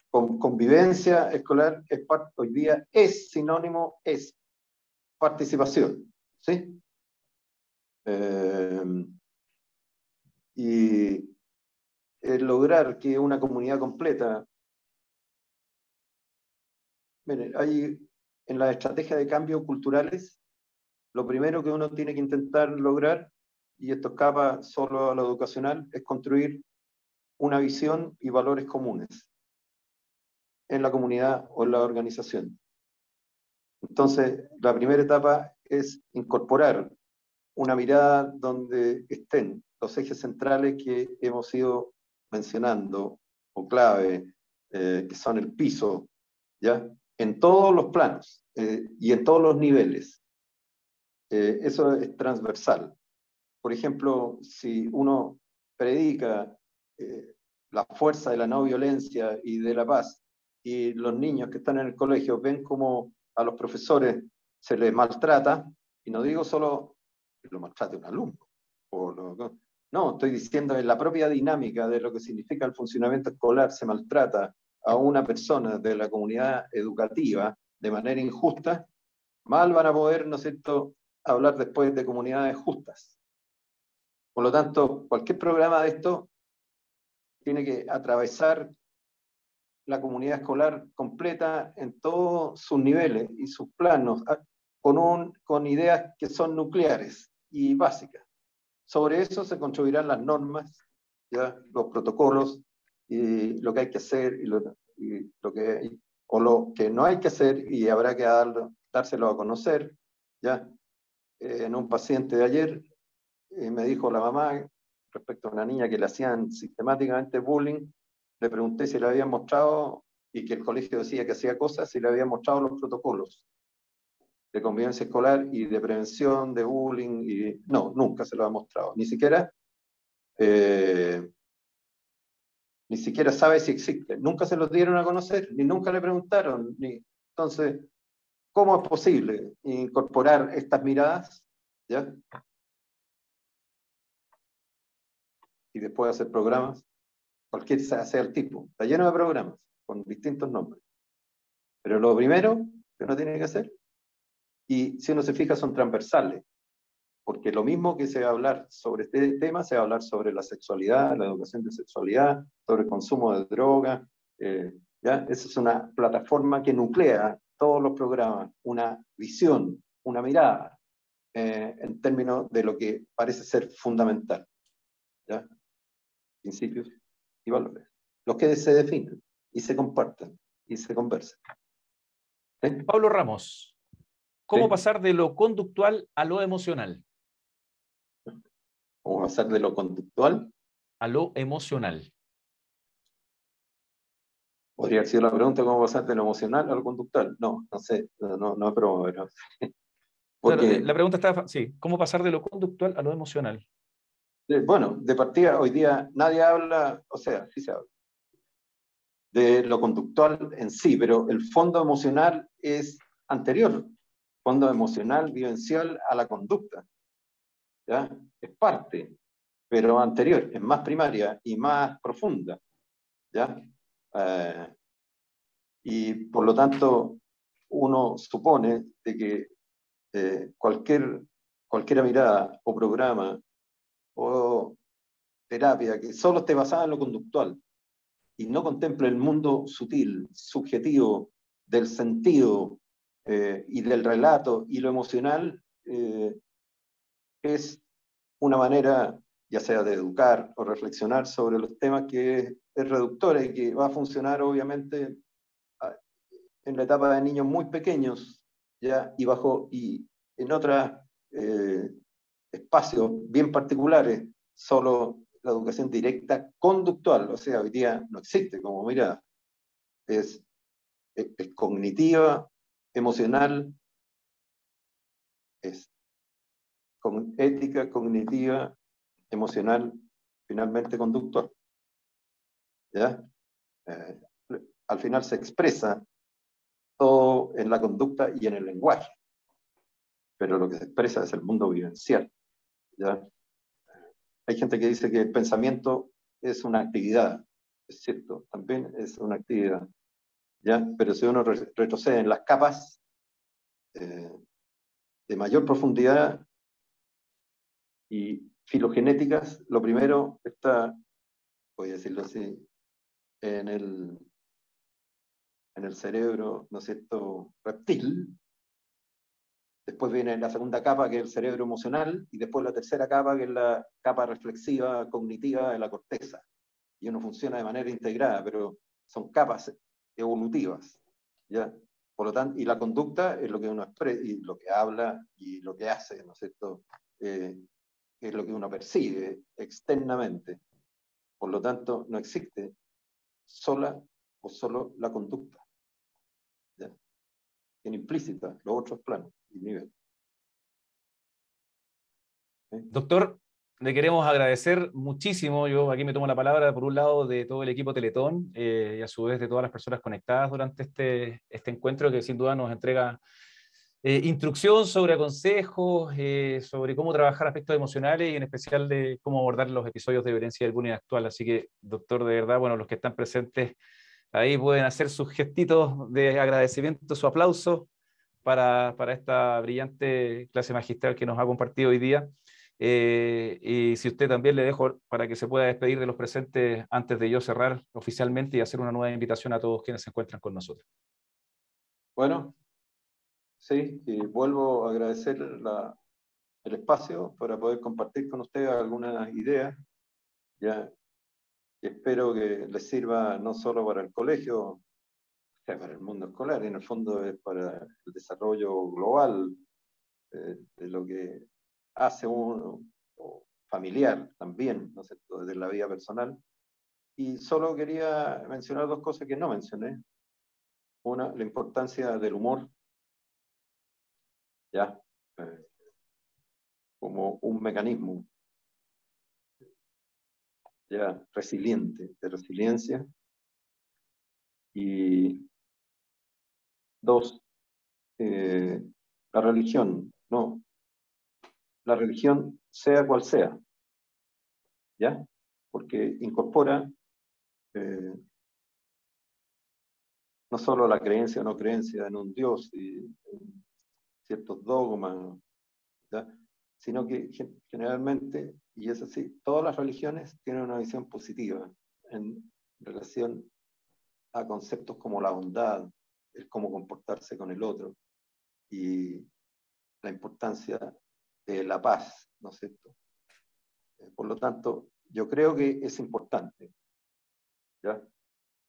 convivencia escolar hoy día es sinónimo, es participación, ¿sí? Y lograr que una comunidad completa, miren, hay en la estrategia de cambios culturales, lo primero que uno tiene que intentar lograr, y esto escapa solo a lo educacional, es construir una visión y valores comunes en la comunidad o en la organización. Entonces, la primera etapa es incorporar una mirada donde estén los ejes centrales que hemos ido mencionando, o clave, que son el piso, ¿ya? En todos los planos y en todos los niveles. Eso es transversal. Por ejemplo, si uno predica la fuerza de la no violencia y de la paz, y los niños que están en el colegio ven cómo a los profesores se les maltrata, y no digo solo que lo maltrate un alumno, no, estoy diciendo en la propia dinámica de lo que significa el funcionamiento escolar, se maltrata a una persona de la comunidad educativa de manera injusta, mal van a poder, ¿no es cierto?, hablar después de comunidades justas. Por lo tanto, cualquier programa de esto tiene que atravesar la comunidad escolar completa en todos sus niveles y sus planos, con ideas que son nucleares y básicas. Sobre eso se construirán las normas, ¿ya? Los protocolos, y lo que hay que hacer, y lo que no hay que hacer, y habrá que dárselo a conocer. ¿Ya? En un paciente de ayer me dijo la mamá, respecto a una niña que le hacían sistemáticamente bullying, le pregunté si le habían mostrado, y que el colegio decía que hacía cosas, si le habían mostrado los protocolos de convivencia escolar y de prevención de bullying, y no, nunca se lo ha mostrado, ni siquiera sabe si existe, nunca se los dieron a conocer, ni nunca le preguntaron, entonces, ¿cómo es posible incorporar estas miradas? ¿Ya? Y después hacer programas, cualquier sea el tipo, está lleno de programas, con distintos nombres. Pero lo primero que uno tiene que hacer, y si uno se fija son transversales, porque lo mismo que se va a hablar sobre este tema, se va a hablar sobre la sexualidad, la educación de sexualidad, sobre el consumo de drogas, ¿ya? Esa es una plataforma que nuclea todos los programas, una visión, una mirada, en términos de lo que parece ser fundamental, ¿ya? Principios y valores, los que se definen y se comparten y se conversan. Pablo Ramos, ¿cómo pasar de lo conductual a lo emocional? ¿Cómo pasar de lo conductual a lo emocional? Podría haber sido la pregunta, ¿cómo pasar de lo emocional a lo conductual? No, no sé, no, pero porque, claro, la pregunta está, sí, ¿cómo pasar de lo conductual a lo emocional? Bueno, de partida, hoy día nadie habla, o sea, sí se habla de lo conductual en sí, pero el fondo emocional es anterior, fondo emocional, vivencial a la conducta, ¿ya? Es parte, pero anterior, es más primaria y más profunda, ¿ya? Y por lo tanto, uno supone de que cualquier mirada o programa o terapia que solo esté basada en lo conductual y no contemple el mundo sutil, subjetivo, del sentido y del relato y lo emocional, es una manera, ya sea de educar o reflexionar sobre los temas, que es reductora y que va a funcionar obviamente en la etapa de niños muy pequeños, ¿ya? Y en otros espacios bien particulares, solo la educación directa conductual, o sea, hoy día no existe como mirada, es cognitiva, emocional, es ética, cognitiva, emocional, finalmente conductual, ¿ya? Al final se expresa todo en la conducta y en el lenguaje, pero lo que se expresa es el mundo vivencial, ¿ya? Hay gente que dice que el pensamiento es una actividad, es cierto, también es una actividad, ¿ya? Pero si uno retrocede en las capas de mayor profundidad y filogenéticas, lo primero está, voy a decirlo así, en el cerebro, ¿no es cierto?, reptil. Después viene la segunda capa, que es el cerebro emocional, y después la tercera capa, que es la capa reflexiva, cognitiva de la corteza. Y uno funciona de manera integrada, pero son capas evolutivas, ¿ya? Por lo tanto, y la conducta es lo que uno expresa, y lo que habla, y lo que hace, ¿no es cierto?, es lo que uno percibe externamente. Por lo tanto, no existe sola o solo la conducta, ¿ya? Tiene implícita los otros planos y niveles. Doctor, le queremos agradecer muchísimo. Yo aquí me tomo la palabra, por un lado, de todo el equipo Teletón y a su vez de todas las personas conectadas durante este encuentro, que sin duda nos entrega instrucción sobre consejos, sobre cómo trabajar aspectos emocionales y en especial de cómo abordar los episodios de violencia y del bullying actual. Así que, doctor, de verdad, bueno, los que están presentes ahí pueden hacer sus gestitos de agradecimiento, su aplauso para esta brillante clase magistral que nos ha compartido hoy día. Y si usted también le dejo para que se pueda despedir de los presentes antes de yo cerrar oficialmente y hacer una nueva invitación a todos quienes se encuentran con nosotros. Bueno, sí, y vuelvo a agradecer el espacio para poder compartir con ustedes algunas ideas, ya, y espero que les sirva no solo para el colegio, o sea, para el mundo escolar, en el fondo es para el desarrollo global de lo que hace uno, o familiar también, ¿no es cierto?, desde la vida personal. Y solo quería mencionar dos cosas que no mencioné. Una, la importancia del humor, ya, como un mecanismo ya resiliente, de resiliencia. Y dos, la religión, no, la religión sea cual sea, ¿ya? Porque incorpora no solo la creencia o no creencia en un Dios y en ciertos dogmas, ¿ya?, sino que generalmente, y es así, todas las religiones tienen una visión positiva en relación a conceptos como la bondad, el cómo comportarse con el otro y la importancia de la paz, ¿no es cierto? Por lo tanto, yo creo que es importante, ¿ya?,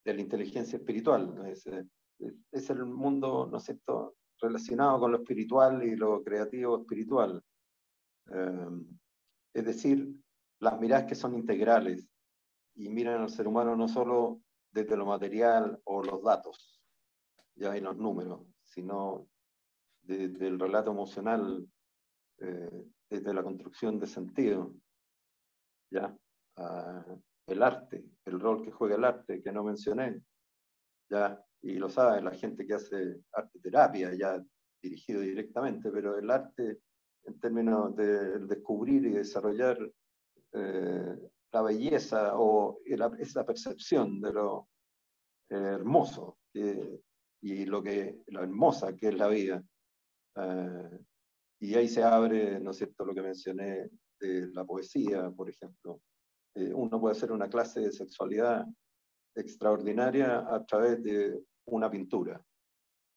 de la inteligencia espiritual, ¿no? Es el mundo, ¿no es cierto?, relacionado con lo espiritual y lo creativo espiritual. Es decir, las miradas que son integrales y miran al ser humano no solo desde lo material o los datos, ya en los números, sino desde el relato emocional, desde la construcción de sentido, ya, el arte, el rol que juega el arte, que no mencioné, ya, y lo sabe la gente que hace arte terapia, ya dirigido directamente, pero el arte en términos de descubrir y desarrollar la belleza o esa percepción de lo hermoso y lo hermosa que es la vida. Y ahí se abre, ¿no es cierto?, lo que mencioné de la poesía, por ejemplo. Uno puede hacer una clase de sexualidad extraordinaria a través de una pintura,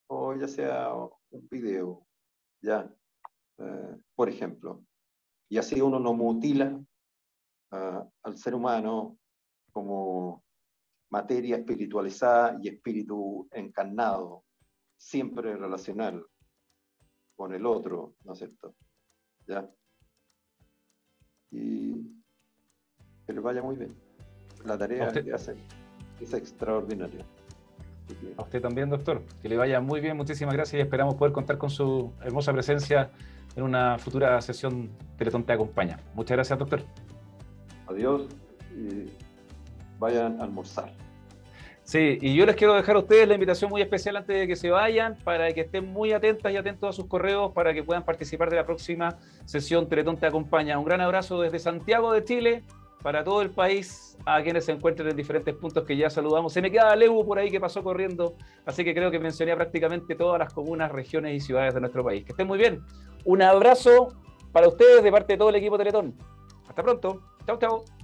o ya sea un video, ya, por ejemplo. Y así uno no mutila al ser humano como materia espiritualizada y espíritu encarnado, siempre relacional con el otro, ¿no es cierto? ¿Ya? Y que le vaya muy bien. La tarea que hace es extraordinaria. A usted también, doctor. Que le vaya muy bien, muchísimas gracias y esperamos poder contar con su hermosa presencia en una futura sesión Teletón Te Acompaña. Muchas gracias, doctor. Adiós y vayan a almorzar. Sí, y yo les quiero dejar a ustedes la invitación muy especial antes de que se vayan, para que estén muy atentas y atentos a sus correos para que puedan participar de la próxima sesión Teletón Te Acompaña. Un gran abrazo desde Santiago de Chile para todo el país, a quienes se encuentren en diferentes puntos que ya saludamos. Se me queda Leu por ahí que pasó corriendo, así que creo que mencioné prácticamente todas las comunas, regiones y ciudades de nuestro país. Que estén muy bien. Un abrazo para ustedes de parte de todo el equipo Teletón. Hasta pronto. Chau, chau.